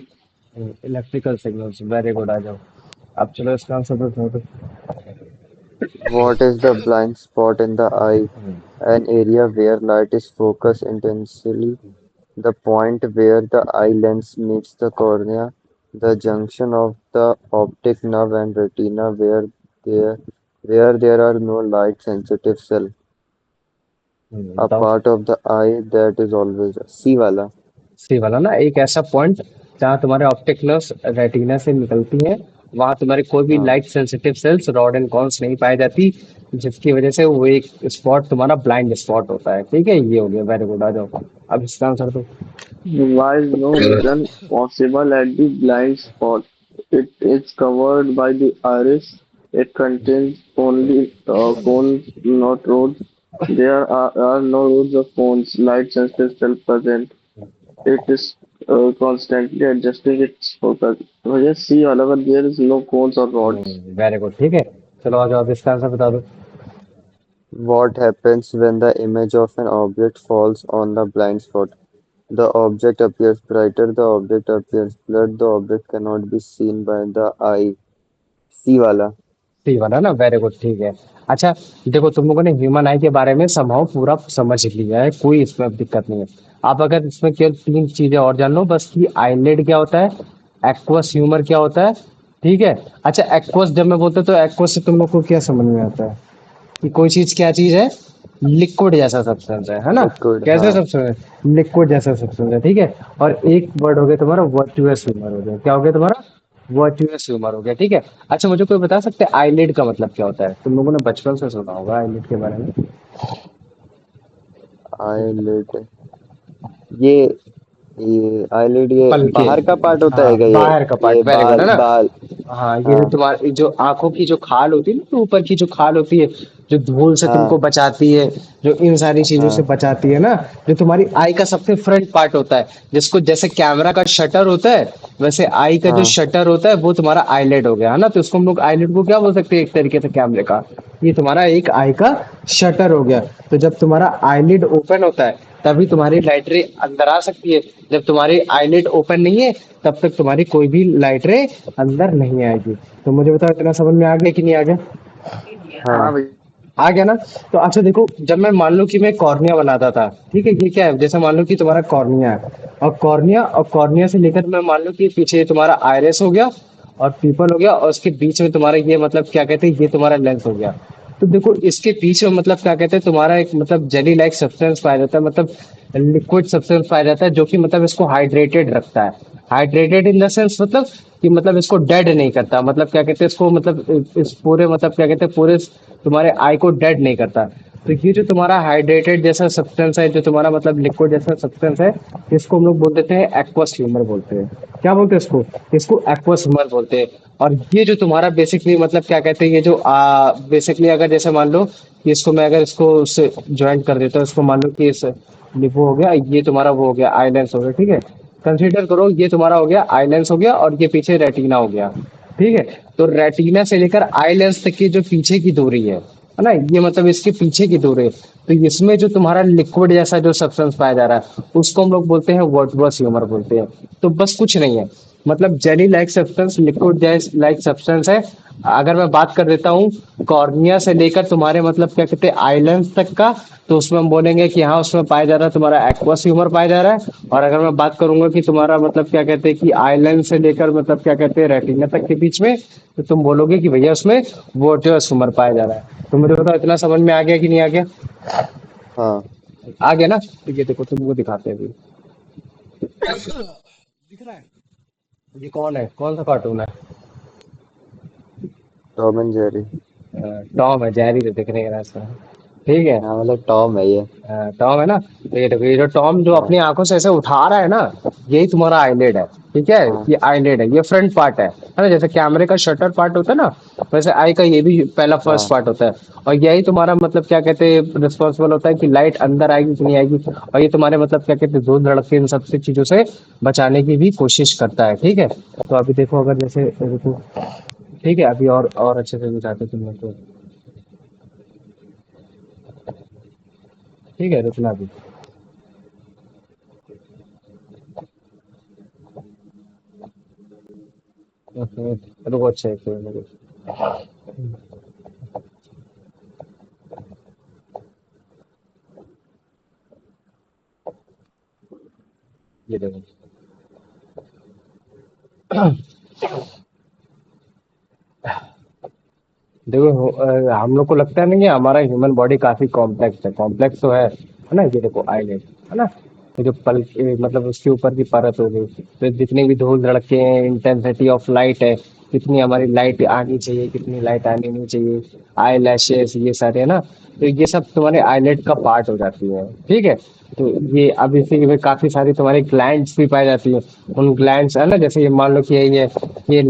Electrical signals. Very good. आ जाओ अब चलो इसका आंसर बताओ तो। What is the blind spot in the eye? An area where light is focused intensely. The point where the eye lens meets the cornea. The junction of the optic nerve and retina there where there are no light sensitive cell. A बताओ। part of the eye that is always C वाला। सी वाला ना, एक ऐसा point जहाँ तुम्हारे optic nerves retina से निकलती हैं, वहां तुम्हारे कोई भी हाँ। Light sensitive sales, rod and cones नहीं पाई जाती, जिसकी वजह से वो एक स्पॉट तुम्हारा ब्लाइंड स्पॉट होता है। ठीक है, ये हो गया। Very good. आ जाओ अब इसका आंसर दो। Why is no vision possible at the blind spot? It is covered by the iris. It contains only cones, not rods. There are no rods or cones. Light sensitive cell present. It is constantly adjusting its focus. भैया सी वाला, but there is no cones or rods. Very good. ठीक है, चलो आ जाओ अब इसका answer बता दो। What happens when the image of an object falls on the blind spot? The object appears brighter, the object appears blurred, the object cannot be seen by the eye. C वाला। सी वाला ना, very good. ठीक है। अच्छा, देखो तुम लोगों ने ह्यूमन आई के बारे में समहाउ पूरा समझ लिया है, कोई इसमें अब दिक्कत नहीं है। आप अगर इसमें केवल तीन चीजें और जान लो बस, कि आईलिड क्या होता है, एक्वस ह्यूमर क्या होता है। ठीक है। अच्छा, एक्वस जब मैं बोलता हूं तो एक्वस से तुम लोग को क्या समझ में आता है, कि कोई चीज क्या चीज है? लिक्विड जैसा सब्सटेंस है ना? लिक्विड, कैसा हाँ। सब्सटेंस है? लिक्विड जैसा सब्सटेंस है, ठीक है। और एक वर्ड हो गया तुम्हारा वर्चुअस ह्यूमर हो गया। क्या हो गया तुम्हारा? वर्चुअस ह्यूमर हो गया, ठीक है। अच्छा मुझे कोई बता सकते हैं आईलिड का मतलब क्या होता है? तुम लोगों ने बचपन से सुना होगा आईलिड के बारे में। आईलिड, ये ये आईलिड, ये पलके, बाहर का पार्ट होता है हाँ क्या ये? बाहर का पार्ट, ये वेरी गुड, बाल है ना? बाल। हाँ ये जो हाँ तुम्हारी जो आंखों की जो खाल होती है ना, तो ऊपर की जो खाल होती है, जो धूल से तुमको हाँ बचाती है, जो इन सारी चीजों से हाँ बचाती है ना, जो तुम्हारी आई का सबसे फ्रंट पार्ट होता है, जिसको जैसे कैमरा का शटर होता है, वैसे आई का जो हाँ शटर होता है वो तुम्हारा आईलेट हो गया, है ना? तो उसको हम लोग आईलेट को क्या बोल सकते हैं एक तरीके से कैमरे का, ये तुम्हारा एक आई का शटर हो गया। तो जब तुम्हारा आईलिड ओपन होता है तभी तुम्हारी लाइट रे अंदर आ सकती है। जब तुम्हारी आईलिड ओपन नहीं है तब तक तुम्हारी कोई भी लाइट रे अंदर नहीं आएगी। तो मुझे बताओ इतना समझ में आ गया कि नहीं आ गया? हाँ हाँ भैया। आ गया ना? तो अच्छा देखो, जब मैं मान लूं कि मैं कॉर्निया बनाता था, ठीक है, ये क्या है, जैसे मान लो कि तुम्हारा कॉर्निया है, और कॉर्निया से लेकर मैं मान लो कि पीछे तुम्हारा आयरस हो गया और पीपल हो गया, और उसके बीच में तुम्हारा ये मतलब क्या कहते हैं, ये तुम्हारा लेंस हो गया। तो देखो इसके बीच में मतलब क्या कहते हैं, तुम्हारा एक मतलब जेली लाइक सब्सटेंस पाया जाता है, मतलब लिक्विड सब्सटेंस पाया जाता है, जो कि मतलब इसको हाइड्रेटेड रखता है। हाइड्रेटेड इन द सेंस मतलब कि मतलब इसको डेड नहीं करता, मतलब क्या कहते हैं इसको, मतलब इस पूरे मतलब क्या कहते हैं पूरे तुम्हारे आई को डेड नहीं करता। तो ये जो तुम्हारा हाइड्रेटेड जैसा सब्सटेंस है, जो तुम्हारा मतलब लिक्विड जैसा सब्सटेंस है, इसको हम लोग बोल देते हैं एक्वस ह्यूमर बोलते हैं। क्या बोलते हैं इसको? इसको एक्वस ह्यूमर बोलते हैं। और ये जो तुम्हारा बेसिकली मतलब क्या कहते हैं, ये जो बेसिकली अगर जैसे मान लो कि इसको मैं अगर इसको ज्वाइंट कर देता हूँ, इसको मान लो कि इस वो हो गया, ये तुम्हारा वो हो गया आईलेंस हो गया, ठीक है। कंसीडर करो ये तुम्हारा हो गया आईलेंस हो गया और ये पीछे रेटिना हो गया, ठीक है। तो रेटिना से लेकर आई लेंस तक की जो पीछे की दूरी है ना, ये मतलब इसके पीछे की दूरी। तो इसमें जो तुम्हारा लिक्विड जैसा जो सब्सटेंस पाया जा रहा है उसको हम लोग बोलते हैं वर्टवस ह्यूमर बोलते हैं। तो बस कुछ नहीं है, मतलब जेली लाइक सब्सटेंस, लिक्विड जैस लाइक सब्सटेंस है। अगर मैं बात कर देता हूँ कॉर्निया से लेकर तुम्हारे मतलब क्या कहते हैं आइलैंड तक का, तो उसमें हम बोलेंगे कि हाँ उसमें पाया जा रहा है तुम्हारा एक्वस ह्यूमर पाया जा रहा है। और अगर मैं बात करूंगा कि तुम्हारा मतलब क्या कहते हैं कि आइलैंड से लेकर मतलब क्या कहते हैं रेटिना तक के बीच में, तो तुम बोलोगे कि भैया उसमें वोटियस ह्यूमर पाया जा रहा है। तो मुझे बताओ इतना समझ में आ गया कि नहीं आ गया? हाँ। आ गया ना? तो ये देखो तुमको दिखाते हैं अभी। दिख रहा है? ये कौन है, कौन सा कार्टून है? Tom and Jerry. टॉम है, जेरी तो दिखने का रास्ता है, ठीक है। हाँ मतलब टॉम है ये। टॉम है ना? तो ये देखो ये जो टॉम जो हाँ अपनी आंखों से ऐसे उठा रहा है ना, यही तुम्हारा आईलिड है, ठीक है। हाँ ये आईलिड है, ये फ्रंट पार्ट है ना? जैसे कैमरे का शटर पार्ट होता है ना, वैसे आई का ये भी पहला फर्स्ट हाँ पार्ट होता है। और यही तुम्हारा मतलब क्या कहते हैं रिस्पॉन्सिबल होता है कि लाइट अंदर आएगी कि नहीं आएगी, और ये तुम्हारे मतलब क्या कहते हैं धूल धड़क इन सबसे चीजों से बचाने की भी कोशिश करता है, ठीक है। तो अभी देखो अगर जैसे देखो, ठीक है, अभी और अच्छे से दिखाते तुम लोग को, ठीक है, रुकना अभी। रुको, अच्छा एक मिनट। ये देखो, देखो हम लोग को लगता है ना कि हमारा ह्यूमन बॉडी काफी कॉम्प्लेक्स है, कॉम्प्लेक्स तो है ना? ये देखो आईलेट, है ना? ये जो मतलब उसके ऊपर की परत हो गई, तो जितनी भी धूल धड़के हैं, इंटेंसिटी ऑफ लाइट है, कितनी हमारी लाइट आनी चाहिए, कितनी लाइट आनी नहीं चाहिए, आई लैशेस ये सारे, है ना? तो ये सब तुम्हारे आईलेट का पार्ट हो जाती है, ठीक है। तो ये अब इसी में काफी सारी तुम्हारी ग्लैंड्स भी पाई जाती है। उन ग्लैंड्स है ना, जैसे ये मान लो कि ये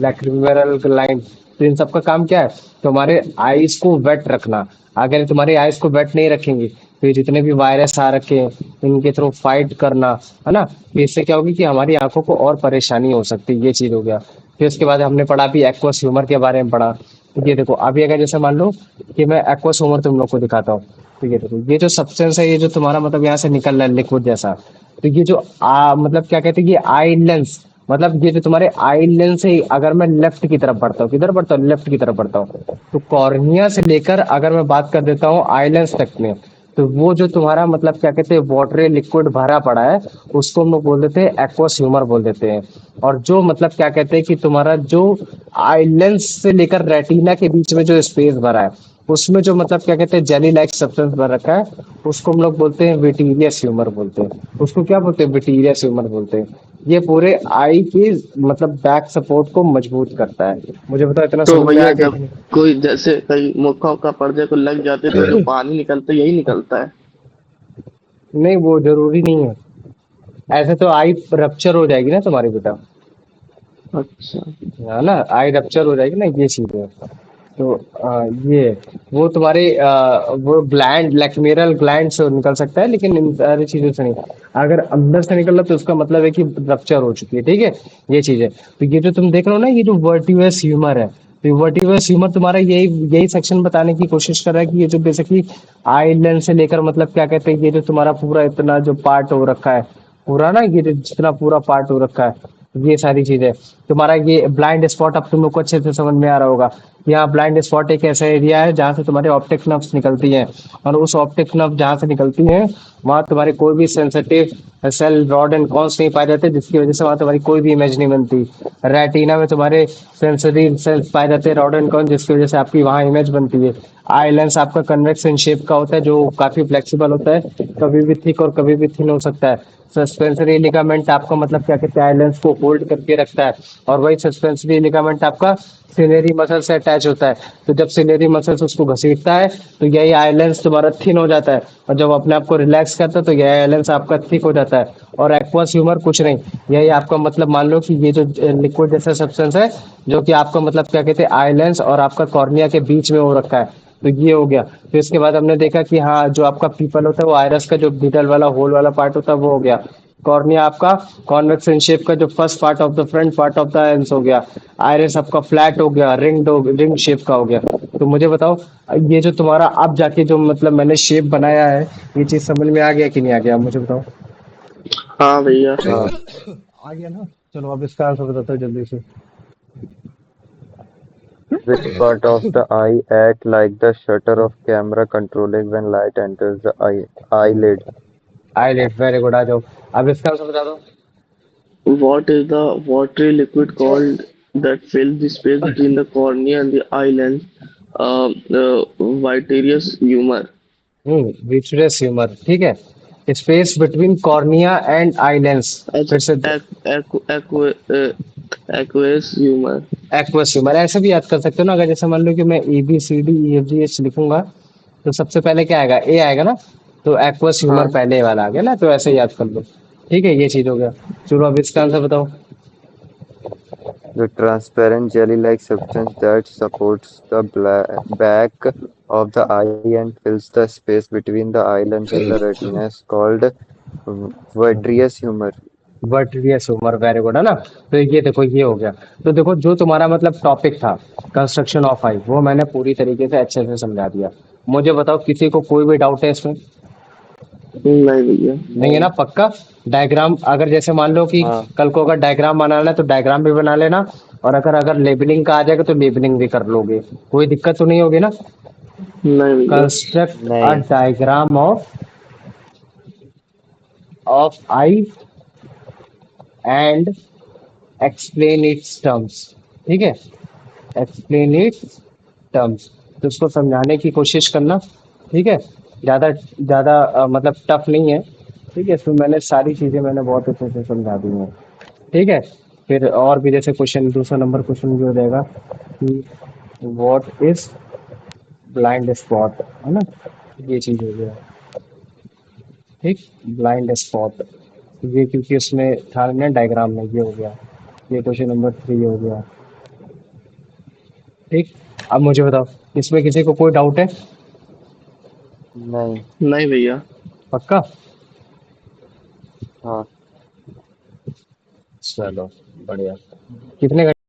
लैक्रिमल ग्लैंड। तो इन सबका काम क्या है? तुम्हारे आईज को वेट रखना। अगर तुम्हारे आईज को वेट नहीं रखेंगे तो ये जितने भी वायरस आ रखे हैं इनके थ्रू फाइट करना, है ना? तो इससे क्या होगी कि हमारी आंखों को और परेशानी हो सकती है, ये चीज हो गया। फिर उसके बाद हमने पढ़ा भी एक्वस ह्यूमर के बारे में पढ़ा। तो ये देखो अभी अगर जैसे मान लो कि मैं एक्वस ह्यूमर तुम लोग को दिखाता हूँ, तो ये देखो ये जो सब्सटेंस है, ये जो तुम्हारा मतलब यहाँ से निकल रहा है लिक्विड जैसा, तो ये जो मतलब क्या कहते हैं, ये आई लेंस, मतलब ये जो तुम्हारे आई लेंस है, अगर मैं लेफ्ट की तरफ बढ़ता हूँ, किधर बढ़ता हूँ, लेफ्ट की तरफ बढ़ता हूँ, तो कॉर्निया से लेकर अगर मैं बात कर देता हूँ आई लेंस तक में, तो वो जो तुम्हारा मतलब क्या कहते हैं वाटरी लिक्विड भरा पड़ा है, उसको हम लोग बोल देते हैं एक्वस ह्यूमर बोल देते हैं। और जो मतलब क्या कहते हैं कि तुम्हारा जो आई लेंस से लेकर रेटिना के बीच में जो स्पेस भरा है उसमें जो मतलब क्या कहते हैं जेली लाइक सब्सटेंस भर रखा है, उसको हम लोग बोलते हैं विटीरियस ह्यूमर बोलते हैं। उसको क्या बोलते हैं? विटीरियस ह्यूमर बोलते हैं। ये पूरे आई की मतलब बैक सपोर्ट को मजबूत करता है। मुझे बताओ इतना तो समझ में आ भैया गया जब कि नहीं? कोई जैसे कहीं मुक्का उक्का पर्दे को लग जाते तो जो पानी निकलता है यही निकलता है। नहीं, वो जरूरी नहीं है। ऐसे तो आई रप्चर हो जाएगी ना तुम्हारी बेटा, अच्छा। है ना? आई रप्चर हो जाएगी ना, ये चीज है। तो ये वो तुम्हारे वो ग्लैंड लैक्रिमल ग्लैंड से निकल सकता है, लेकिन इन सारी चीजों से नहीं। अगर अंदर से निकल रहा तो उसका मतलब है कि रप्चर हो चुकी है, ठीक है? ये चीज है। तो ये जो तुम देख रहे हो ना, ये जो वर्टिवस ह्यूमर है, तो वर्टिवस ह्यूमर तुम्हारा यही यही सेक्शन बताने की कोशिश कर रहा है कि ये जो बेसिकली आइलैंड से लेकर मतलब क्या कहते हैं, ये जो तुम्हारा पूरा इतना जो पार्ट हो रखा है, पूरा ना ये जो जितना पूरा पार्ट हो रखा है, ये सारी चीजें तुम्हारा ये ब्लाइंड स्पॉट अब तुम लोग को अच्छे से समझ में आ रहा होगा। यहाँ ब्लाइंड स्पॉट एक ऐसा एरिया है जहाँ से तुम्हारे ऑप्टिक नर्व्स निकलती हैं, और उस ऑप्टिक नर्व जहाँ से निकलती हैं वहाँ तुम्हारे कोई भी sensitive cell rod and cones नहीं पाए जाते, जिसकी वजह से वहाँ तुम्हारी कोई भी इमेज नहीं बनती। रेटिना में तुम्हारे सेंसरी सेल्स पाए जाते हैं, रॉड एंड कॉन, जिसकी वजह से आपकी वहाँ इमेज बनती है। आई लेंस आपका कन्वेक्स इन शेप का होता है, जो काफी फ्लेक्सिबल होता है, कभी भी थिक और कभी भी थिन हो सकता है। सस्पेंसरी लिगामेंट आपका मतलब क्या कहते हैं, आइलैंड्स को होल्ड करके रखता है, और वही सस्पेंसरी लिगामेंट आपका सिलेरी मसल से अटैच होता है। तो जब सिलेरी मसल्स उसको घसीटता है तो यही आइलैंड्स तुम्हारा थिन हो जाता है, और जब अपने आप को रिलैक्स करता है तो यही आइलैंड्स आपका थिक हो जाता है। और एक्वस ह्यूमर कुछ नहीं, यही आपका मतलब मान लो कि ये जो लिक्विड जैसा सब्सटेंस है, जो कि आपका मतलब क्या कहते हैं आइलैंड्स और आपका कॉर्निया के बीच में हो रखा है। तो ये हो गया। फिर इसके बाद हमने देखा कि हाँ, जो आपका पीपल होता है वो आयरस का जो मिडल वाला होल वाला पार्ट होता है वो हो गया। कॉर्निया आपका कॉन्वेक्स इन शेप का जो first part of the front part of the iris हो गया। आयरस आपका फ्लैट हो गया, रिंग शेप का हो गया। तो मुझे बताओ, ये जो तुम्हारा अब जाके जो मतलब मैंने शेप बनाया है, ये चीज समझ में आ गया कि नहीं आ गया? मुझे बताओ। हाँ भैया। हाँ, आ गया ना? चलो अब इसका आंसर बताता हूँ जल्दी से। which part of the eye act like the shutter of camera controlling when light enters the eyelid? Eyelid, very good. आ जाओ, अब इसका आंसर बता दो। What is the watery liquid called that fills the space between the cornea and the eye lens? The vitreous humor. Vitreous humour, ठीक है। Space between cornea and eye lens. Aqu- फिर से aqueous humor. एक्वस ह्यूमर ऐसे भी याद कर सकते हो ना। अगर जैसे मान लो कि मैं A B C D E F G H लिखूंगा, तो सबसे पहले क्या आएगा? ए आएगा ना। तो एक्वस ह्यूमर हाँ। पहले वाला आ गया ना, तो ऐसे याद कर लो। ठीक है, ये चीज हो गया। चलो अब इसका आंसर बताओ। The transparent jelly-like substance that supports the back of the eye and fills the space between the eye lens and the retina is called vitreous humor. Vitreous humour, very good, है ना? तो ये देखो, ये हो गया। तो देखो, जो तुम्हारा मतलब टॉपिक था कंस्ट्रक्शन ऑफ आई, वो मैंने पूरी तरीके से अच्छे से समझा दिया। मुझे बताओ, किसी को कोई भी डाउट है इसमें? नहीं भैया। नहीं है ना? पक्का? डायग्राम अगर जैसे मान लो कि हाँ, कल को अगर डायग्राम बनाना है तो डायग्राम भी बना लेना, और अगर अगर लेबलिंग का आ जाएगा तो लेबलिंग भी कर लोगे। कोई दिक्कत तो नहीं होगी ना? नहीं भैया। कंस्ट्रक्ट अ नहीं, diagram of I and explain it's terms, ठीक है? एक्सप्लेन इट्स टर्म्स, तो उसको समझाने की कोशिश करना, ठीक है? ज़्यादा ज़्यादा मतलब टफ नहीं है, ठीक है? इसमें मैंने सारी चीज़ें मैंने बहुत अच्छे से समझा दी हैं, ठीक है? फिर और भी जैसे क्वेश्चन, दूसरा नंबर क्वेश्चन भी हो जाएगा कि व्हाट इज ब्लाइंड स्पॉट, है ना? ये चीज़ हो गया, ठीक। ब्लाइंड स्पॉट, ये क्योंकि उसमें था ना डायग्राम में, ये हो गया। ये क्वेश्चन नंबर 3 हो गया, ठीक। अब मुझे बताओ, इसमें किसी को कोई डाउट है? नहीं, नहीं भैया। पक्का? हाँ। चलो, बढ़िया। कितने